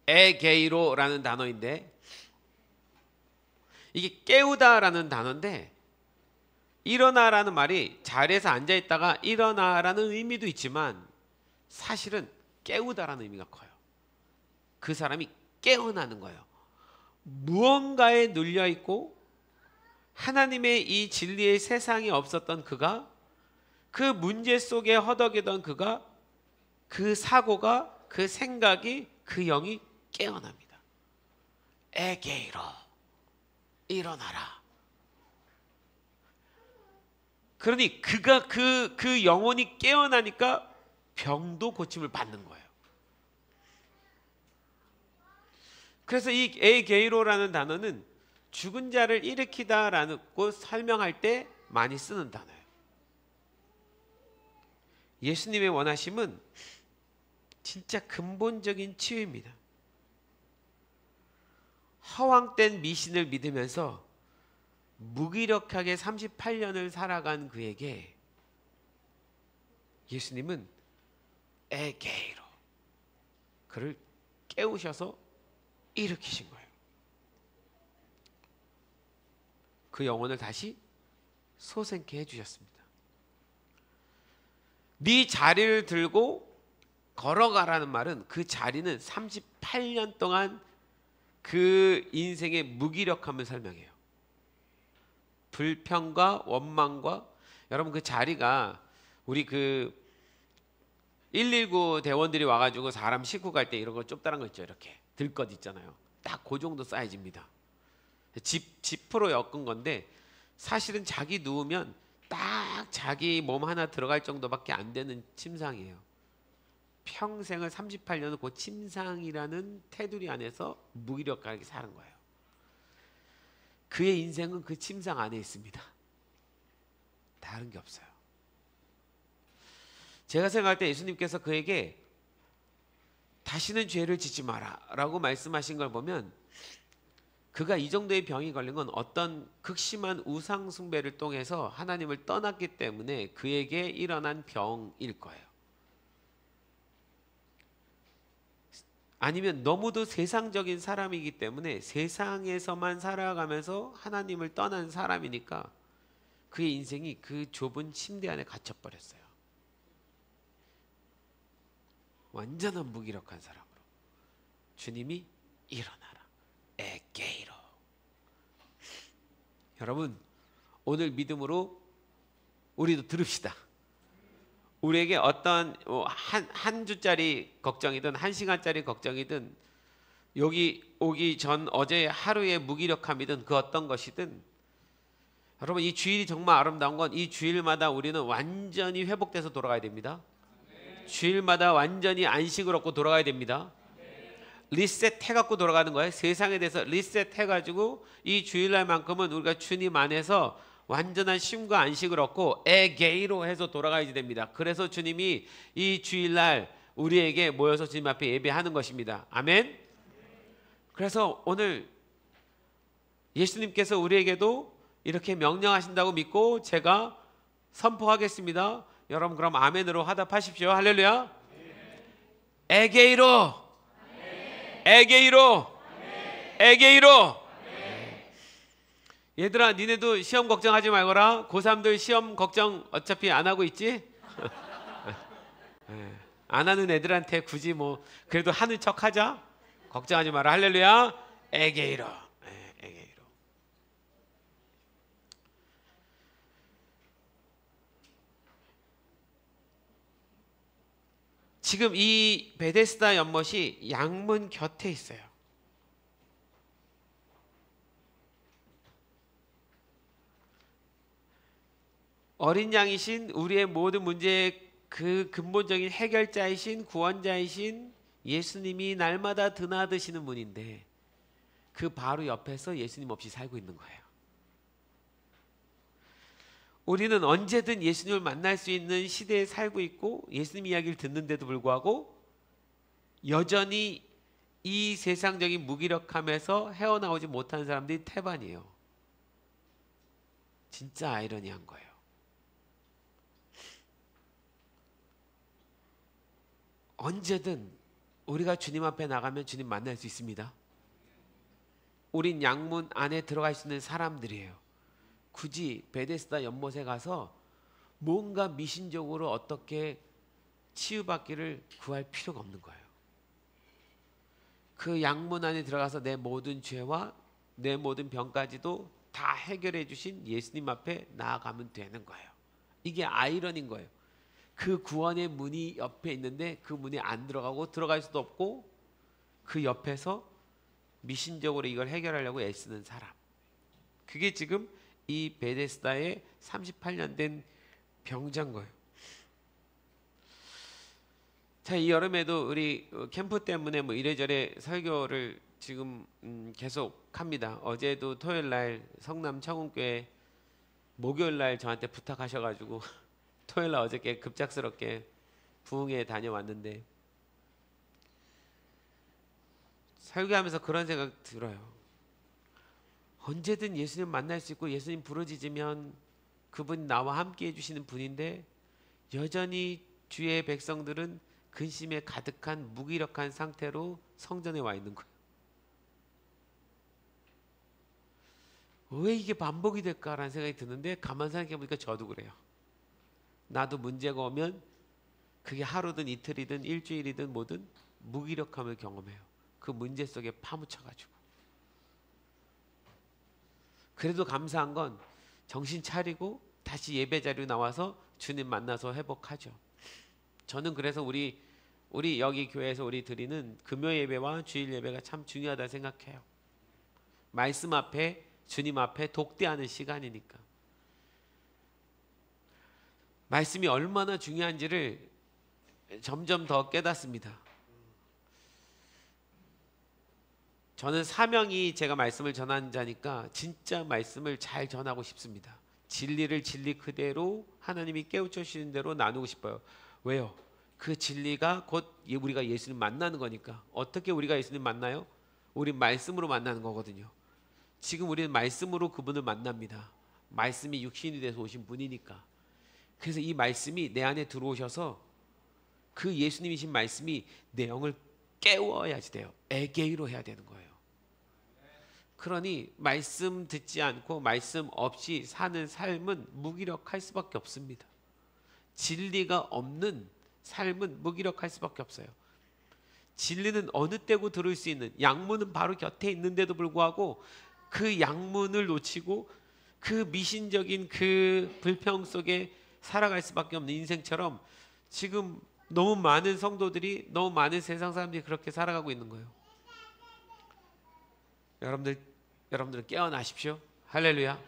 에게이로라는 단어인데, 이게 깨우다라는 단어인데, 일어나라는 말이 자리에서 앉아있다가 일어나라는 의미도 있지만 사실은 깨우다라는 의미가 커요. 그 사람이 깨어나는 거예요. 무언가에 눌려있고 하나님의 이 진리의 세상에 없었던 그가, 그 문제 속에 허덕이던 그가, 그 사고가, 그 생각이, 그 영이 깨어납니다. 에게이로, 일어나라. 그러니 그가 그 영혼이 깨어나니까 병도 고침을 받는 거예요. 그래서 이 에게이로라는 단어는 죽은 자를 일으키다라고 설명할 때 많이 쓰는 단어예요. 예수님의 원하심은 진짜 근본적인 치유입니다. 허황된 미신을 믿으면서 무기력하게 38년을 살아간 그에게 예수님은 에게이로, 그를 깨우셔서 일으키신 거예요. 그 영혼을 다시 소생케 해주셨습니다. 네 자리를 들고 걸어가라는 말은 그 자리는 38년 동안 그 인생의 무기력함을 설명해요. 불평과 원망과, 여러분 그 자리가 우리 그 119 대원들이 와가지고 사람 싣고 갈 때 이런 거 좁다란 거 있죠. 이렇게 들 것 있잖아요. 딱 그 정도 사이즈입니다. 지프로 엮은 건데 사실은 자기 누우면 딱 자기 몸 하나 들어갈 정도밖에 안 되는 침상이에요. 평생을 38년을 그 침상이라는 테두리 안에서 무기력하게 사는 거예요. 그의 인생은 그 침상 안에 있습니다. 다른 게 없어요. 제가 생각할 때 예수님께서 그에게 다시는 죄를 짓지 마라 라고 말씀하신 걸 보면 그가 이 정도의 병이 걸린 건 어떤 극심한 우상 숭배를 통해서 하나님을 떠났기 때문에 그에게 일어난 병일 거예요. 아니면 너무도 세상적인 사람이기 때문에 세상에서만 살아가면서 하나님을 떠난 사람이니까 그의 인생이 그 좁은 침대 안에 갇혀버렸어요. 완전한 무기력한 사람으로. 주님이 일어나라. 에게이로. 여러분, 오늘 믿음으로 우리도 들읍시다. 우리에게 어떤 한 주짜리 걱정이든 한 시간짜리 걱정이든 여기 오기 전 어제 하루의 무기력함이든 그 어떤 것이든, 여러분 이 주일이 정말 아름다운 건 이 주일마다 우리는 완전히 회복돼서 돌아가야 됩니다. 주일마다 완전히 안식을 얻고 돌아가야 됩니다. 리셋 해갖고 돌아가는 거예요. 세상에 대해서 리셋 해가지고 이 주일날만큼은 우리가 주님 안에서 완전한 쉼과 안식을 얻고 에게이로 해서 돌아가야 됩니다. 그래서 주님이 이 주일날 우리에게 모여서 주님 앞에 예배하는 것입니다. 아멘. 그래서 오늘 예수님께서 우리에게도 이렇게 명령하신다고 믿고 제가 선포하겠습니다. 여러분 그럼 아멘으로 화답하십시오. 할렐루야. 에게이로, 에게이로, 에게이로. 얘들아, 니네도 시험 걱정하지 말거라. 고3들 시험 걱정 어차피 안 하고 있지? 안 하는 애들한테 굳이 뭐 그래도 하는 척 하자. 걱정하지 마라. 할렐루야. 에게이로. 에게이로. 지금 이 베데스다 연못이 양문 곁에 있어요. 어린 양이신 우리의 모든 문제의 그 근본적인 해결자이신 구원자이신 예수님이 날마다 드나드시는 분인데 그 바로 옆에서 예수님 없이 살고 있는 거예요. 우리는 언제든 예수님을 만날 수 있는 시대에 살고 있고 예수님 이야기를 듣는데도 불구하고 여전히 이 세상적인 무기력함에서 헤어나오지 못한 사람들이 태반이에요. 진짜 아이러니한 거예요. 언제든 우리가 주님 앞에 나가면 주님 만날 수 있습니다. 우린 양문 안에 들어갈 수 있는 사람들이에요. 굳이 베데스다 연못에 가서 뭔가 미신적으로 어떻게 치유받기를 구할 필요가 없는 거예요. 그 양문 안에 들어가서 내 모든 죄와 내 모든 병까지도 다 해결해 주신 예수님 앞에 나아가면 되는 거예요. 이게 아이러니인 거예요. 그 구원의 문이 옆에 있는데 그 문에 안 들어가고 들어갈 수도 없고 그 옆에서 미신적으로 이걸 해결하려고 애쓰는 사람. 그게 지금 이 베데스다의 38년 된 병자인 거예요. 자, 이 여름에도 우리 캠프 때문에 뭐 이래저래 설교를 지금 계속 합니다. 어제도 토요일 날 성남 청운교회, 목요일 날 저한테 부탁하셔가지고 토요일 날 어저께 급작스럽게 부흥회 다녀왔는데 설교하면서 그런 생각 들어요. 언제든 예수님 만날 수 있고 예수님 부르짖으면 그분 나와 함께 해주시는 분인데 여전히 주의 백성들은 근심에 가득한 무기력한 상태로 성전에 와 있는 거예요. 왜 이게 반복이 될까라는 생각이 드는데 가만 생각해 보니까 저도 그래요. 나도 문제가 오면 그게 하루든 이틀이든 일주일이든 뭐든 무기력함을 경험해요. 그 문제 속에 파묻혀가지고. 그래도 감사한 건 정신 차리고 다시 예배 자리로 나와서 주님 만나서 회복하죠. 저는 그래서 우리 여기 교회에서 우리 드리는 금요 예배와 주일 예배가 참 중요하다 생각해요. 말씀 앞에 주님 앞에 독대하는 시간이니까. 말씀이 얼마나 중요한지를 점점 더 깨닫습니다. 저는 사명이 제가 말씀을 전하는 자니까 진짜 말씀을 잘 전하고 싶습니다. 진리를 진리 그대로 하나님이 깨우쳐 주시는 대로 나누고 싶어요. 왜요? 그 진리가 곧 우리가 예수님 만나는 거니까. 어떻게 우리가 예수님 만나요? 우리 말씀으로 만나는 거거든요. 지금 우리는 말씀으로 그분을 만납니다. 말씀이 육신이 돼서 오신 분이니까. 그래서 이 말씀이 내 안에 들어오셔서 그 예수님이신 말씀이 내 영을 깨워야지 돼요. 에게이로 해야 되는 거예요. 그러니 말씀 듣지 않고 말씀 없이 사는 삶은 무기력할 수밖에 없습니다. 진리가 없는 삶은 무기력할 수밖에 없어요. 진리는 어느 때고 들을 수 있는, 양문은 바로 곁에 있는데도 불구하고 그 양문을 놓치고 그 미신적인 그 불평 속에 살아갈 수밖에 없는 인생처럼 지금 너무 많은 성도들이, 너무 많은 세상 사람들이 그렇게 살아가고 있는 거예요. 여러분들 깨어나십시오. 할렐루야.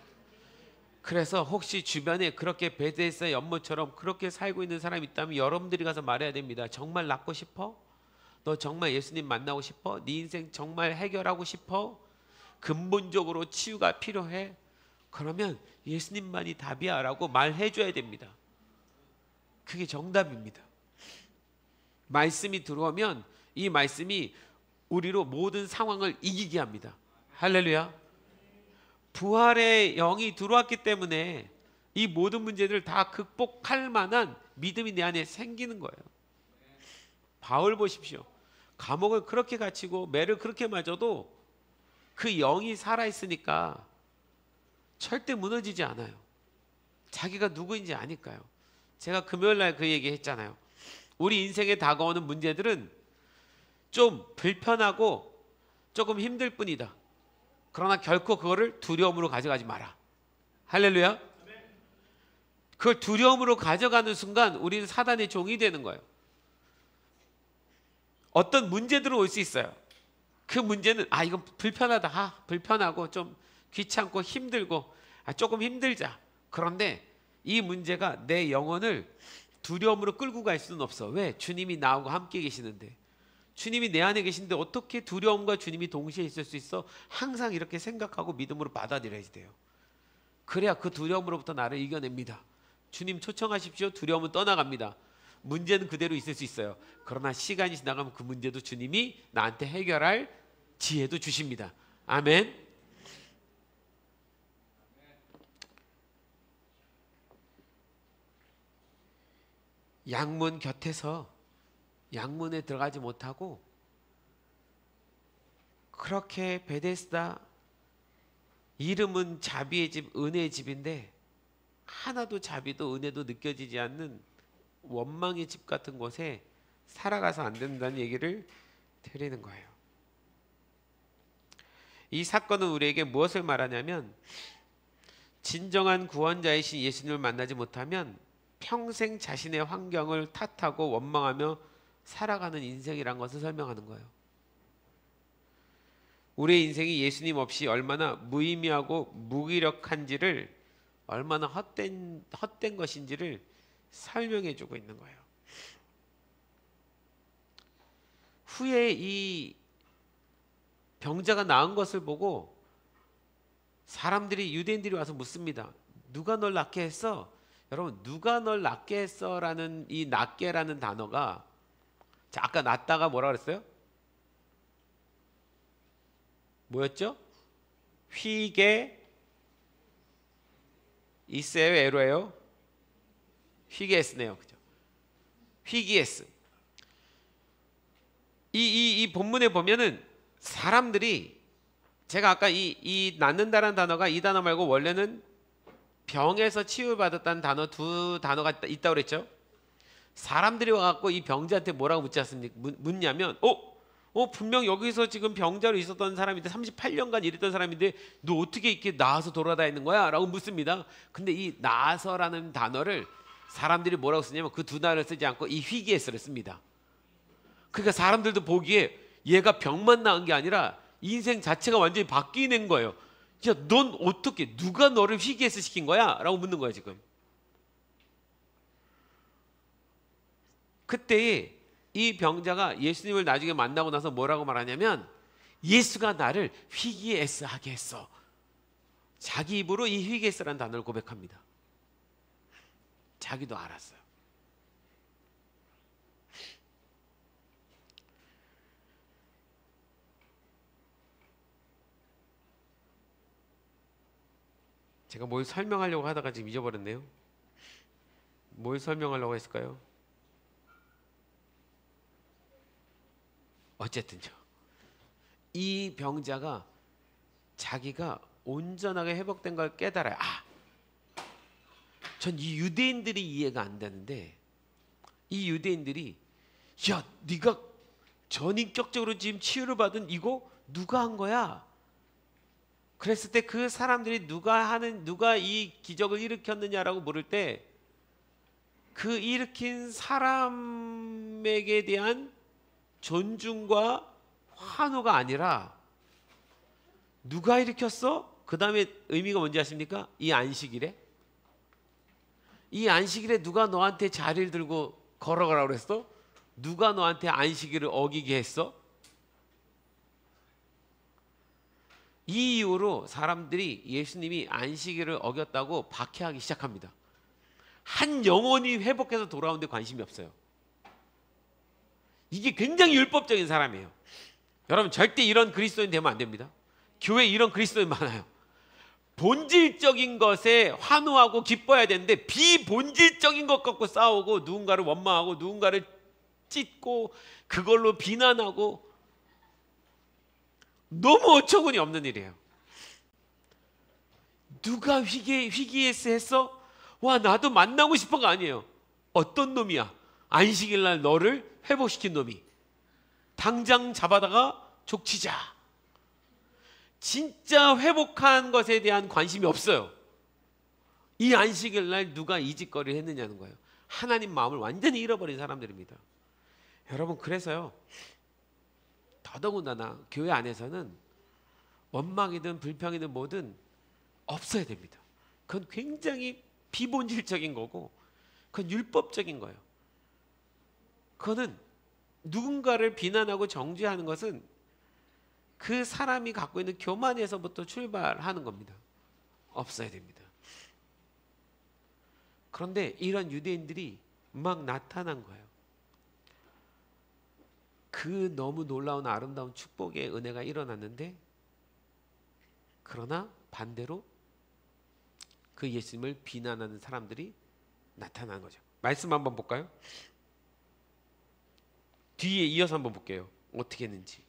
그래서 혹시 주변에 그렇게 베데스다 연못처럼 그렇게 살고 있는 사람이 있다면 여러분들이 가서 말해야 됩니다. 정말 낫고 싶어? 너 정말 예수님 만나고 싶어? 네 인생 정말 해결하고 싶어? 근본적으로 치유가 필요해? 그러면 예수님만이 답이야 라고 말해줘야 됩니다. 그게 정답입니다. 말씀이 들어오면 이 말씀이 우리로 모든 상황을 이기게 합니다. 할렐루야. 부활의 영이 들어왔기 때문에 이 모든 문제들을 다 극복할 만한 믿음이 내 안에 생기는 거예요. 바울 보십시오. 감옥을 그렇게 갇히고 매를 그렇게 맞아도 그 영이 살아있으니까 절대 무너지지 않아요. 자기가 누구인지 아니까요. 제가 금요일날 그 얘기 했잖아요. 우리 인생에 다가오는 문제들은 좀 불편하고 조금 힘들 뿐이다. 그러나 결코 그거를 두려움으로 가져가지 마라. 할렐루야. 그걸 두려움으로 가져가는 순간 우리는 사단의 종이 되는 거예요. 어떤 문제들은 올 수 있어요. 그 문제는 이건 불편하다. 불편하고 좀 귀찮고 힘들고 조금 힘들자. 그런데 이 문제가 내 영혼을 두려움으로 끌고 갈 수는 없어. 왜? 주님이 나하고 함께 계시는데. 주님이 내 안에 계신데 어떻게 두려움과 주님이 동시에 있을 수 있어? 항상 이렇게 생각하고 믿음으로 받아들여야지 돼요. 그래야 그 두려움으로부터 나를 이겨냅니다. 주님 초청하십시오. 두려움은 떠나갑니다. 문제는 그대로 있을 수 있어요. 그러나 시간이 지나가면 그 문제도 주님이 나한테 해결할 지혜도 주십니다. 아멘. 양문 곁에서 양문에 들어가지 못하고 그렇게 베데스다, 이름은 자비의 집, 은혜의 집인데 하나도 자비도 은혜도 느껴지지 않는 원망의 집 같은 곳에 살아가서 안 된다는 얘기를 드리는 거예요. 이 사건은 우리에게 무엇을 말하냐면 진정한 구원자이신 예수님을 만나지 못하면 평생 자신의 환경을 탓하고 원망하며 살아가는 인생이란 것을 설명하는 거예요. 우리의 인생이 예수님 없이 얼마나 무의미하고 무기력한지를, 얼마나 헛된 것인지를 설명해 주고 있는 거예요. 후에 이 병자가 나은 것을 보고 사람들이, 유대인들이 와서 묻습니다. 누가 널 낫게 했어? 여러분, 누가 널 낫게 했어라는 이 낫게라는 단어가, 자, 아까 낫다가 뭐라 그랬어요? 뭐였죠? 휘게 이세요, 에로예요? 휘게스네요, 그죠? 휘기에스. 이 본문에 보면은 사람들이 제가 아까 이 낫는다라는 단어가 이 단어 말고 원래는 병에서 치유받았다는 단어 두 단어가 있다고 그랬죠. 사람들이 와갖고 이 병자한테 뭐라고 묻냐면 분명 여기서 지금 병자로 있었던 사람인데 38년간 일했던 사람인데 너 어떻게 이렇게 나아서 돌아다니는 거야? 라고 묻습니다. 근데 이 나아서라는 단어를 사람들이 뭐라고 쓰냐면 그 두 단어를 쓰지 않고 이 휘기에스를 씁니다. 그러니까 사람들도 보기에 얘가 병만 나은 게 아니라 인생 자체가 완전히 바뀌는 거예요. 야, 넌 어떻게, 누가 너를 휘기에스 시킨 거야? 라고 묻는 거야 지금. 그때 이 병자가 예수님을 나중에 만나고 나서 뭐라고 말하냐면 예수가 나를 휘기에스 하게 했어. 자기 입으로 이 휘기에스라는 단어를 고백합니다. 자기도 알았어요. 제가 뭘 설명하려고 하다가 지금 잊어버렸네요. 뭘 설명하려고 했을까요? 어쨌든요. 이 병자가 자기가 온전하게 회복된 걸 깨달아요. 전 이 유대인들이 이해가 안 되는데 이 유대인들이 야, 네가 전인격적으로 지금 치유를 받은 이거 누가 한 거야? 그랬을 때 그 사람들이 누가 이 기적을 일으켰느냐라고 물을 때 그 일으킨 사람에게 대한 존중과 환호가 아니라 누가 일으켰어? 그 다음에 의미가 뭔지 아십니까? 이 안식일에 누가 너한테 자리를 들고 걸어가라고 그랬어? 누가 너한테 안식일을 어기게 했어? 이 이유로 사람들이 예수님이 안식일을 어겼다고 박해하기 시작합니다. 한 영혼이 회복해서 돌아오는데 관심이 없어요. 이게 굉장히 율법적인 사람이에요. 여러분 절대 이런 그리스도인 되면 안 됩니다. 교회에 이런 그리스도인 많아요. 본질적인 것에 환호하고 기뻐해야 되는데 비본질적인 것 갖고 싸우고 누군가를 원망하고 누군가를 찢고 그걸로 비난하고 너무 어처구니 없는 일이에요. 누가 휘기에스 했어? 와, 나도 만나고 싶어가 아니에요. 어떤 놈이야? 안식일 날 너를 회복시킨 놈이. 당장 잡아다가 족치자. 진짜 회복한 것에 대한 관심이 없어요. 이 안식일 날 누가 이 짓거리를 했느냐는 거예요. 하나님 마음을 완전히 잃어버린 사람들입니다. 여러분, 그래서요, 더더군다나 교회 안에서는 원망이든 불평이든 뭐든 없어야 됩니다. 그건 굉장히 비본질적인 거고 그건 율법적인 거예요. 그거는 누군가를 비난하고 정죄하는 것은 그 사람이 갖고 있는 교만에서부터 출발하는 겁니다. 없어야 됩니다. 그런데 이런 유대인들이 막 나타난 거예요. 그 너무 놀라운 아름다운 축복의 은혜가 일어났는데 그러나 반대로 그 예수님을 비난하는 사람들이 나타난 거죠. 말씀 한번 볼까요? 뒤에 이어서 한번 볼게요. 어떻게 했는지.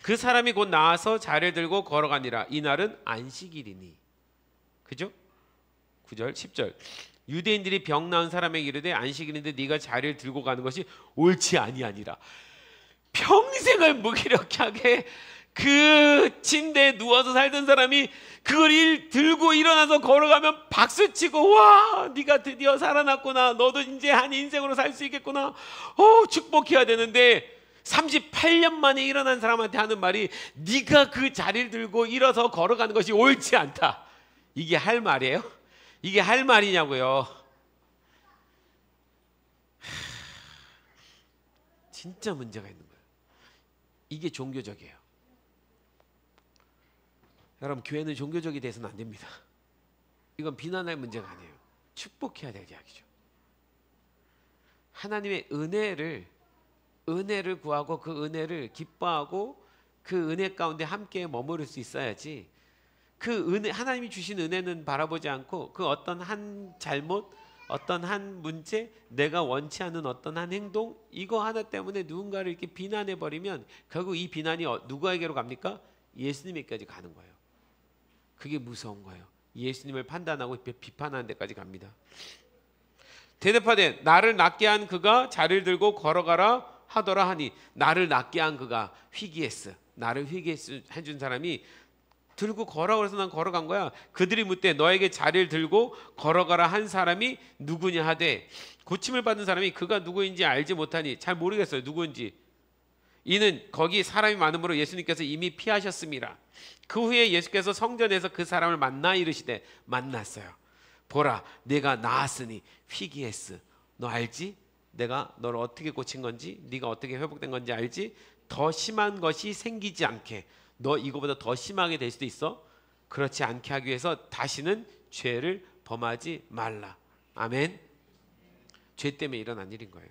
그 사람이 곧 나와서 자리를 들고 걸어가니라. 이날은 안식일이니. 그죠? 9절 10절. 유대인들이 병 나은 사람에게 이르되 안식일인데 네가 자리를 들고 가는 것이 옳지 아니하니라. 평생을 무기력하게 그 침대에 누워서 살던 사람이 그걸 들고 일어나서 걸어가면 박수치고 와, 네가 드디어 살아났구나. 너도 이제 한 인생으로 살 수 있겠구나. 축복해야 되는데 38년 만에 일어난 사람한테 하는 말이 네가 그 자리를 들고 일어서 걸어가는 것이 옳지 않다. 이게 할 말이에요? 이게 할 말이냐고요. 진짜 문제가 있는 거예요. 이게 종교적이에요. 여러분, 교회는 종교적이 돼서는 안 됩니다. 이건 비난할 문제가 아니에요. 축복해야 될 이야기죠. 하나님의 은혜를 구하고 그 은혜를 기뻐하고 그 은혜 가운데 함께 머무를 수 있어야지. 그 은혜, 하나님이 주신 은혜는 바라보지 않고 그 어떤 한 잘못, 어떤 한 문제, 내가 원치 않는 어떤 한 행동, 이거 하나 때문에 누군가를 이렇게 비난해 버리면 결국 이 비난이 누구에게로 갑니까? 예수님에게까지 가는 거예요. 그게 무서운 거예요. 예수님을 판단하고 비판하는 데까지 갑니다. 대답하되 나를 낫게 한 그가 자리를 들고 걸어가라 하더라 하니, 나를 낫게 한 그가 휘기에스, 나를 휘기에스 해준 사람이 들고 걸어, 그래서 난 걸어간 거야. 그들이 묻되 너에게 자리를 들고 걸어가라 한 사람이 누구냐 하되, 고침을 받은 사람이 그가 누구인지 알지 못하니, 잘 모르겠어요 누구인지. 이는 거기 사람이 많음으로 예수님께서 이미 피하셨습니다. 그 후에 예수께서 성전에서 그 사람을 만나 이르시되, 만났어요. 보라 내가 나았으니 휘기에스, 너 알지? 내가 너를 어떻게 고친 건지, 네가 어떻게 회복된 건지 알지? 더 심한 것이 생기지 않게, 너 이거보다 더 심하게 될 수도 있어. 그렇지 않게 하기 위해서 다시는 죄를 범하지 말라. 아멘. 죄 때문에 일어난 일인 거예요.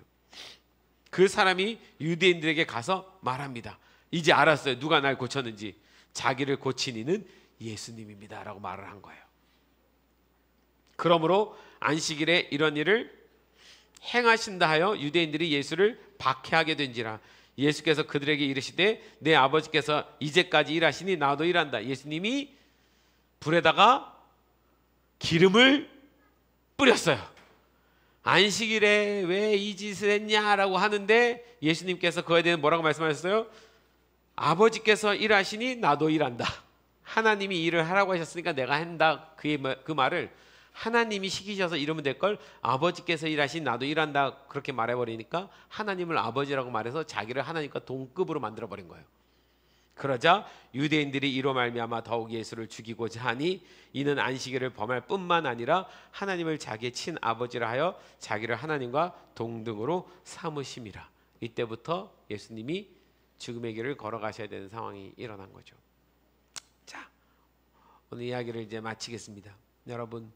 그 사람이 유대인들에게 가서 말합니다. 이제 알았어요, 누가 날 고쳤는지. 자기를 고친 이는 예수님입니다 라고 말을 한 거예요. 그러므로 안식일에 이런 일을 행하신다 하여 유대인들이 예수를 박해하게 된지라. 예수께서 그들에게 이르시되 내 아버지께서 이제까지 일하시니 나도 일한다. 예수님이 불에다가 기름을 뿌렸어요. 안식일에 왜 이 짓을 했냐라고 하는데, 예수님께서 그거에 대해 뭐라고 말씀하셨어요? 아버지께서 일하시니 나도 일한다. 하나님이 일을 하라고 하셨으니까 내가 한다. 그 말을 하나님이 시키셔서 이러면 될 걸 아버지께서 일하시니 나도 일한다 그렇게 말해버리니까, 하나님을 아버지라고 말해서 자기를 하나님과 동급으로 만들어버린 거예요. 그러자 유대인들이 이로 말미암아 더욱 예수를 죽이고자 하니, 이는 안식일을 범할 뿐만 아니라 하나님을 자기의 친아버지라 하여 자기를 하나님과 동등으로 삼으심이라. 이때부터 예수님이 죽음의 길을 걸어가셔야 되는 상황이 일어난 거죠. 자, 오늘 이야기를 이제 마치겠습니다. 여러분,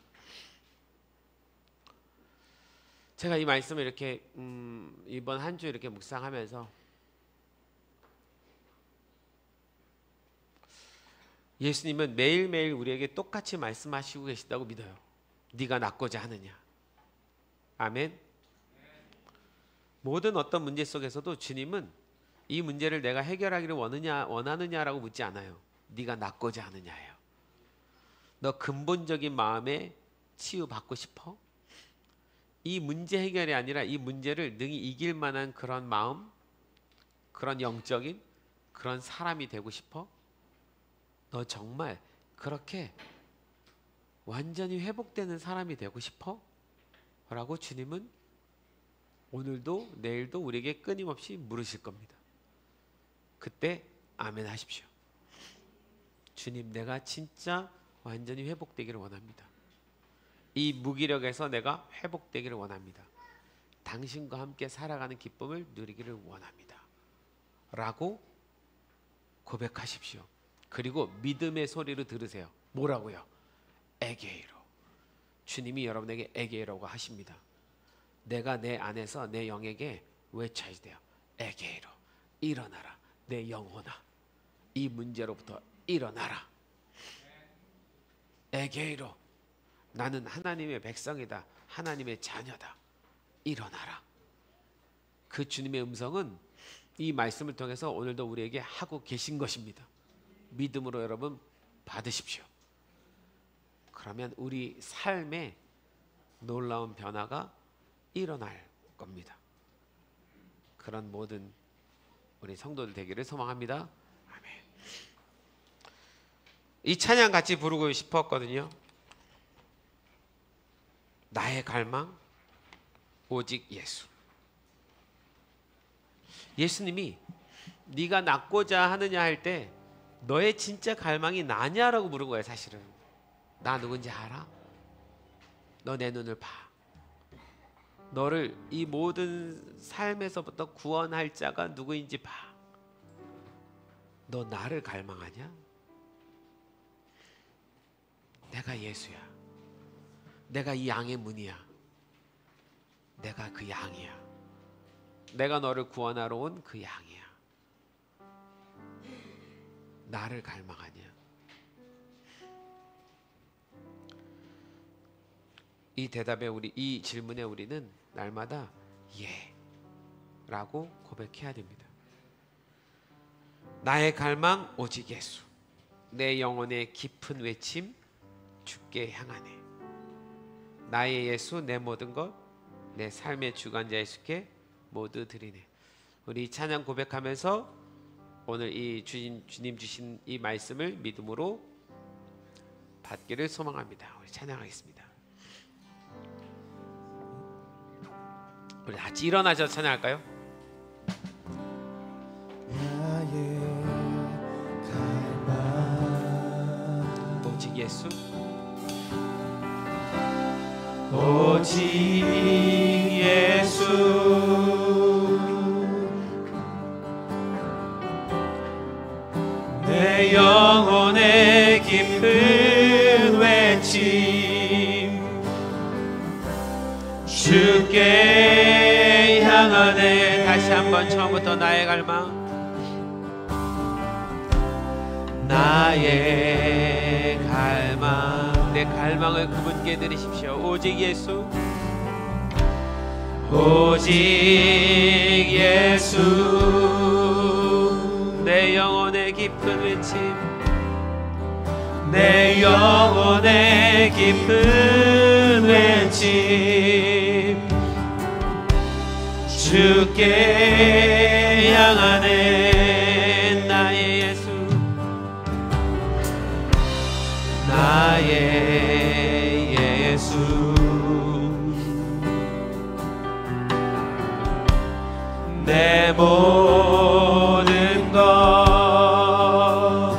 제가 이 말씀을 이렇게 이번 한 주 이렇게 묵상하면서 예수님은 매일매일 우리에게 똑같이 말씀하시고 계시다고 믿어요. 네가 낫고자 하느냐. 아멘. 모든 어떤 문제 속에서도 주님은 이 문제를 내가 해결하기를 원하느냐라고 묻지 않아요. 네가 낫고자 하느냐예요. 너 근본적인 마음에 치유받고 싶어? 이 문제 해결이 아니라 이 문제를 능히 이길 만한 그런 마음, 그런 영적인 그런 사람이 되고 싶어? 너 정말 그렇게 완전히 회복되는 사람이 되고 싶어? 라고 주님은 오늘도 내일도 우리에게 끊임없이 물으실 겁니다. 그때 아멘 하십시오. 주님, 내가 진짜 완전히 회복되기를 원합니다. 이 무기력에서 내가 회복되기를 원합니다. 당신과 함께 살아가는 기쁨을 누리기를 원합니다 라고 고백하십시오. 그리고 믿음의 소리를 들으세요. 뭐라고요? 에게이로. 주님이 여러분에게 에게이로가 하십니다. 내가 내 안에서 내 영에게 외쳐야 돼요. 에게이로, 일어나라. 내 영혼아, 이 문제로부터 일어나라. 에게이로, 나는 하나님의 백성이다. 하나님의 자녀다. 일어나라. 그 주님의 음성은 이 말씀을 통해서 오늘도 우리에게 하고 계신 것입니다. 믿음으로 여러분 받으십시오. 그러면 우리 삶에 놀라운 변화가 일어날 겁니다. 그런 모든 우리 성도들 되기를 소망합니다. 아멘. 이 찬양 같이 부르고 싶었거든요. 나의 갈망 오직 예수. 예수님이 네가 낫고자 하느냐 할 때 너의 진짜 갈망이 나냐라고 물은 거예요. 사실은 나 누군지 알아? 너 내 눈을 봐. 너를 이 모든 삶에서부터 구원할 자가 누구인지 봐. 너 나를 갈망하냐? 내가 예수야. 내가 이 양의 문이야. 내가 그 양이야. 내가 너를 구원하러 온 그 양이야. 나를 갈망하냐? 이 대답에 이 질문에 우리는 날마다 예라고 고백해야 됩니다. 나의 갈망 오직 예수. 내 영혼의 깊은 외침 주께 향하네. 나의 예수, 내 모든 것, 내 삶의 주관자 예수께 모두 드리네. 우리 찬양 고백하면서 오늘 이 주님 주신 이 말씀을 믿음으로 받기를 소망합니다. 우리 찬양하겠습니다. 우리 같이 일어나셔서 찬양할까요? 나의 갈망 오직 예수, 오직 예수, 내 영혼의 깊은 외침 주께 향하네. 다시 한번 처음부터 나의 갈망, 나의 갈망, 내 갈망을 그분께 드리십시오. 오직 예수, 오직 예수, 내 영혼의 깊은 외침, 내 영혼의 깊은 외침 주께 향하네. 나의 예수, 나의 예수, 내 모든 것,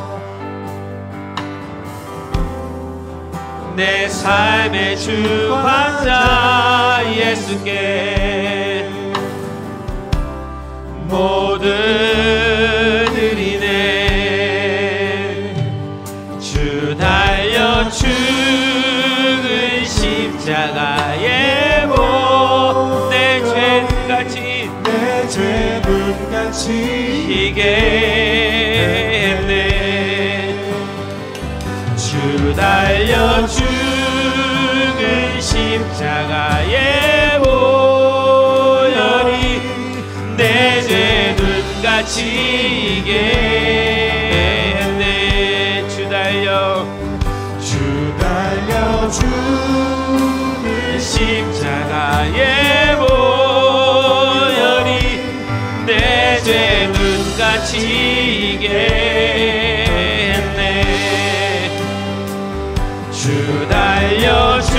내 삶의 주관자 예수께 모두 드리네. 주 달려 죽은 십자가의 보, 내 죄같이 내 죄분같이 희게 했네. 주 달려 죽은 십자가의 보혈이 내 죄 눈같이 희게 했네. 주 달려 죽은 십자가의 보혈이 내 죄 눈같이 희게 했네. 주 달려 죽은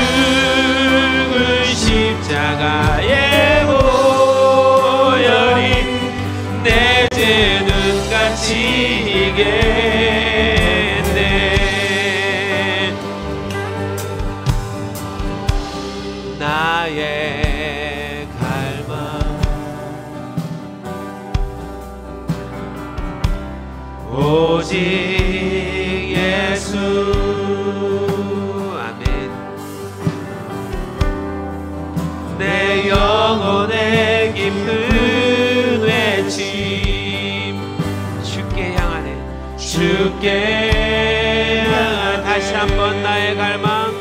십자가의 보혈이 내 죄 눈같이 희게 했네. 나의 갈망, 오직 예수, 아멘. 내 영혼의 깊은 외침 주께 향하네. 주께 향하네. 다시 한번 나의 갈망,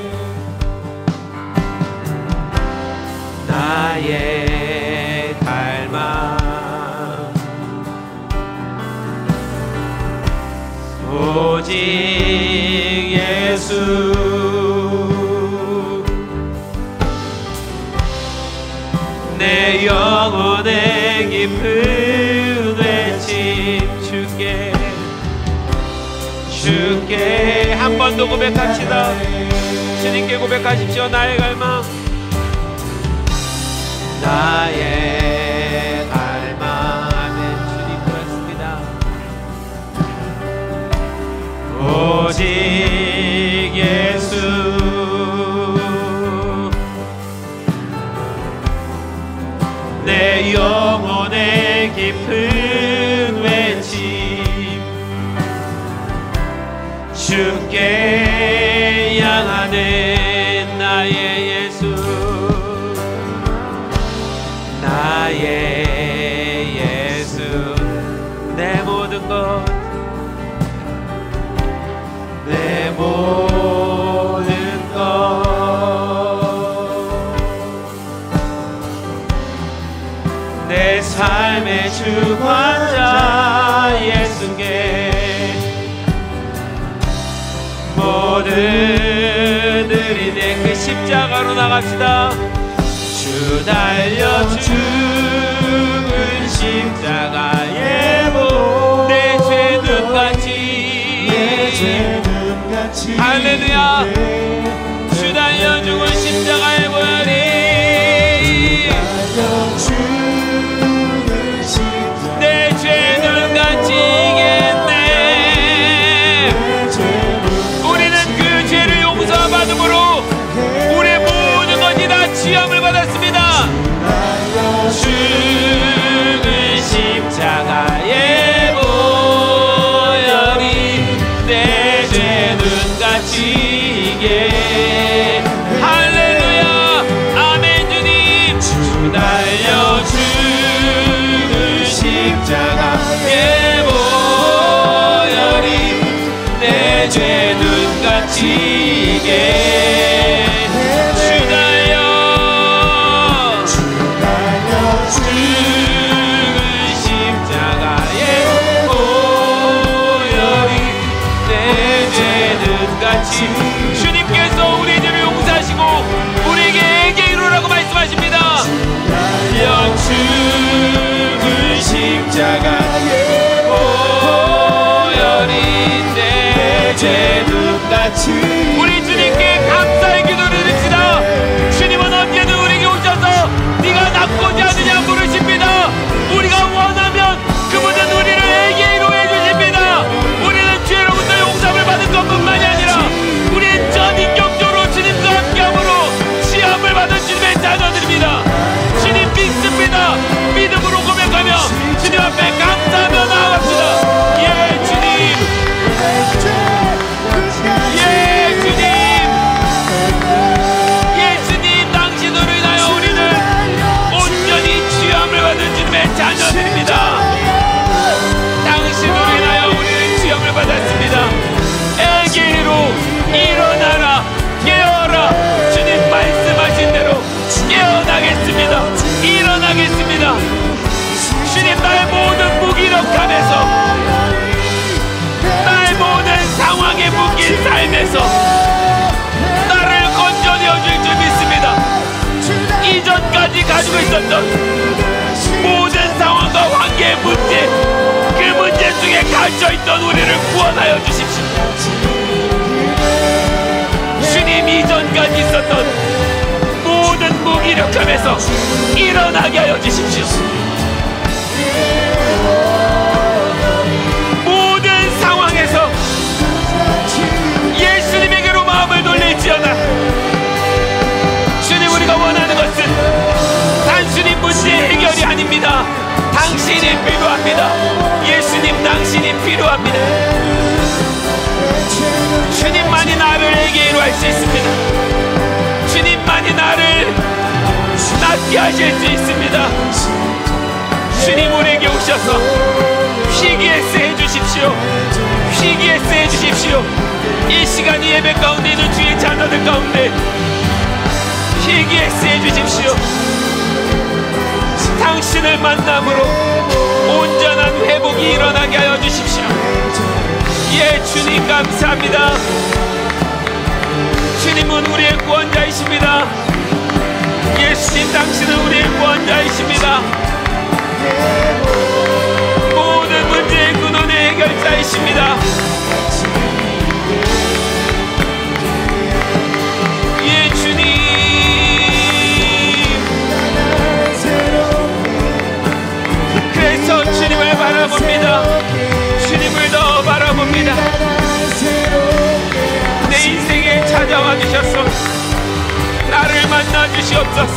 나의 갈망, 오직 예수, 내 영혼의 깊은 외침 주께 한 번 더 고백합시다. 주님께 고백하십시오. 나의 갈망, 나의 갈망, 아멘. 주님 그렇습니다. 오직 예수, 내 영혼의 깊은 외침 주께 향하네. 나의 예수, 나의 예수, 내 모든 것, 내 모든 것, 내 삶의 주관자 예수께 이제 그 십자가로 나갑시다. 주 달려 죽은 십자가의 보 내 죄는 같이 할렐루야. 주 달려 죽은 십자가의 보혈이 내 죄는 같이 이겼네. 우리는 그 죄를 용서받음으로 우리의 모든 것이 다 취함을 받았습니다. 죽은 십자가의 보혈이 내 죄는 같이 이게 할렐루야. 아멘. 주님 주 달려 죽은 십자가의 보혈이 내 죄는 같이 이게 주 달려 죽은 십자가의 보혈이 내 죄는 같이 주님께서 우리 죄를 용서하시고 우리에게 애게 이루라고 말씀하십니다. 달려 죽은 십자가의 보혈이 내 죄는 같이 우리 주님께 감사의 기도를 드립시다. 주님은 언제든 우리에게 오셔서 네가 낫고자 하느냐 물으십니다. 우리가 원하면 그분은 우리를 애게 이루해 주십니다. 우리는 죄로부터 용서를 받은 것뿐만이 아니라 우리는 전 인격적으로 주님과 함께함으로 시험을 받은 주님의 자녀들입니다. 주님 믿습니다. 믿음으로 고백하며 주님 앞에 감사하며 나아갑시다. 예 주님, 예 주님, 예 주님. 당신으로 인하여 우리는 온전히 취함을 받은 주님의 자녀들입니다. 당신으로 인하여 우리는 취함을 받았습니다. 애기로 일어나라, 깨어라. 주님 말씀하신 대로 깨어나겠습니다. 일어나겠습니다. 주님 나의 모든 무기력함에서 나의 모든 상황에 묶인 삶에서 나를 건져내어 줄 줄 믿습니다. 이전까지 가지고 있었던 모든 상황과 관계의 문제, 그 문제 중에 갇혀있던 우리를 구원하여 주십시오. 주님 이전까지 있었던 모든 무기력함에서 일어나게 하여 주십시오. 모든 상황에서 예수님에게로 마음을 돌릴지어다. 주님 우리가 원하는 것은 단순히 문제 해결이 아닙니다. 당신이 필요합니다. 예수님 당신이 필요합니다. 주님만이 나를 애게 이루할 수 있습니다. 주님만이 나를 낫게 하실 수 있습니다. 주님 우리에게 오셔서 휘기에스 해주십시오. 휘기에스 해주십시오. 이 시간 이 예배 가운데 있는 주의 자녀들 가운데 휘기에스 해주십시오. 당신을 만남으로 온전한 회복이 일어나게 하여 주십시오. 예 주님 감사합니다. 주님은 우리의 구원자이십니다. 예수님 당신은 우리의 구원자이십니다. 모든 문제의 근원의 해결자이십니다. 예 주님, 그래서 주님을 바라봅니다. 주님을 더 바라봅니다. 내 인생에 찾아와 주셔서 나를 만나 주시옵소서.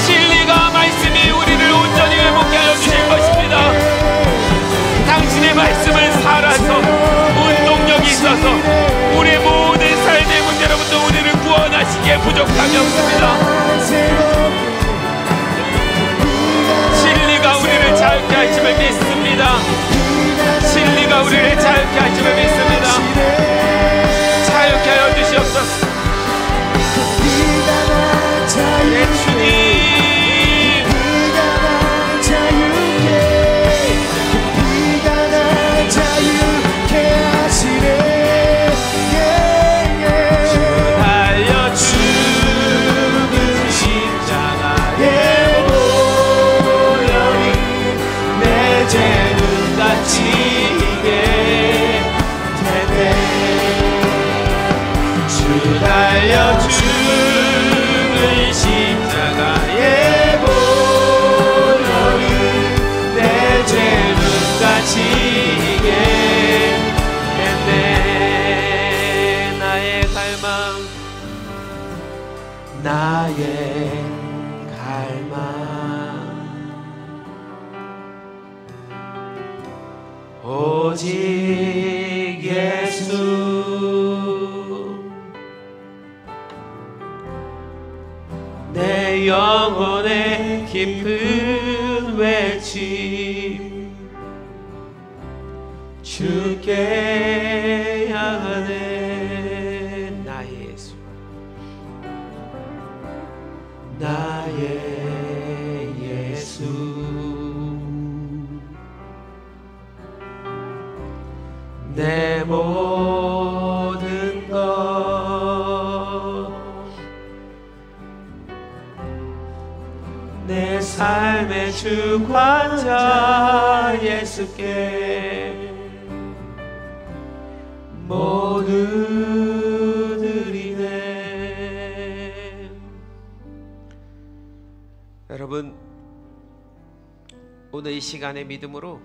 진리가 말씀이 우리를 온전히 회복케 하여 주실 것입니다. 당신의 말씀은 살아서 운동력이 있어서 우리의 모든 삶의 문제로부터 우리를 구원하시기에 부족함이 없습니다. 진리가 우리를 자유케 하심을 믿습니다. 진리가 우리를 자유케 하심을 믿습니다. 자유케 하여 주시옵소서. 예 주님, 달려 죽은 십자가의 보혈을 내 죄는 갇히게 했네. 나의 갈망 오직 예수 내 영혼의 깊은 외침 주께 향하네. 나의 예수 나의 예수 내 모든 것 내 삶의 주관자 예수께 모두 드리네. 여러분, 오늘 이 시간의 믿음으로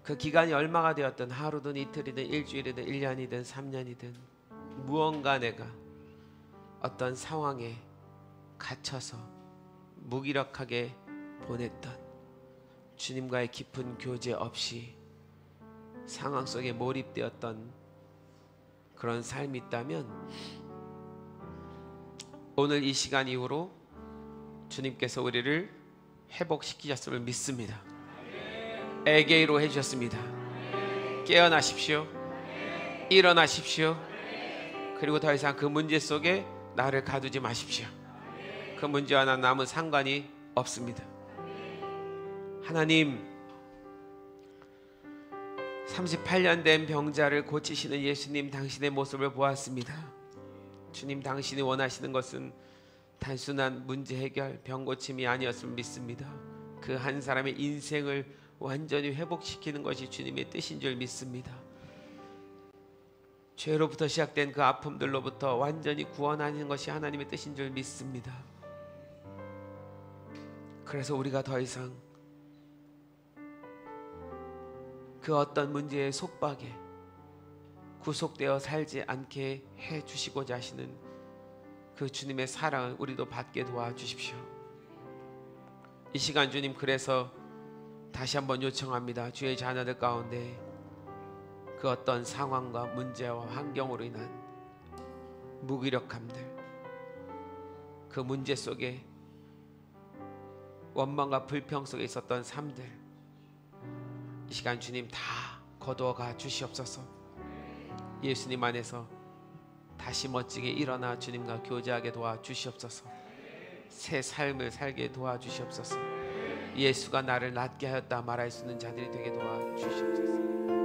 그 기간이 얼마가 되었든 하루든 이틀이든 일주일이든 1년이든 3년이든 무언가 내가 어떤 상황에 갇혀서 무기력하게 보냈던 주님과의 깊은 교제 없이 상황 속에 몰입되었던 그런 삶이 있다면 오늘 이 시간 이후로 주님께서 우리를 회복시키셨음을 믿습니다. 에게이로 해주셨습니다. 깨어나십시오. 일어나십시오. 그리고 더 이상 그 문제 속에 나를 가두지 마십시오. 그 문제와 난 아무 상관이 없습니다. 하나님, 38년 된 병자를 고치시는 예수님, 당신의 모습을 보았습니다. 주님, 당신이 원하시는 것은 단순한 문제 해결, 병 고침이 아니었음을 믿습니다. 그 한 사람의 인생을 완전히 회복시키는 것이 주님의 뜻인 줄 믿습니다. 죄로부터 시작된 그 아픔들로부터 완전히 구원하는 것이 하나님의 뜻인 줄 믿습니다. 그래서 우리가 더 이상 그 어떤 문제의 속박에 구속되어 살지 않게 해주시고자 하시는 그 주님의 사랑을 우리도 받게 도와주십시오. 이 시간 주님, 그래서 다시 한번 요청합니다. 주의 자녀들 가운데 그 어떤 상황과 문제와 환경으로 인한 무기력함들, 그 문제 속에 원망과 불평 속에 있었던 삶들, 이 시간 주님 다 거두어가 주시옵소서. 예수님 안에서 다시 멋지게 일어나 주님과 교제하게 도와주시옵소서. 새 삶을 살게 도와주시옵소서. 예수가 나를 낫게 하였다 말할 수 있는 자들이 되게 도와주시옵소서.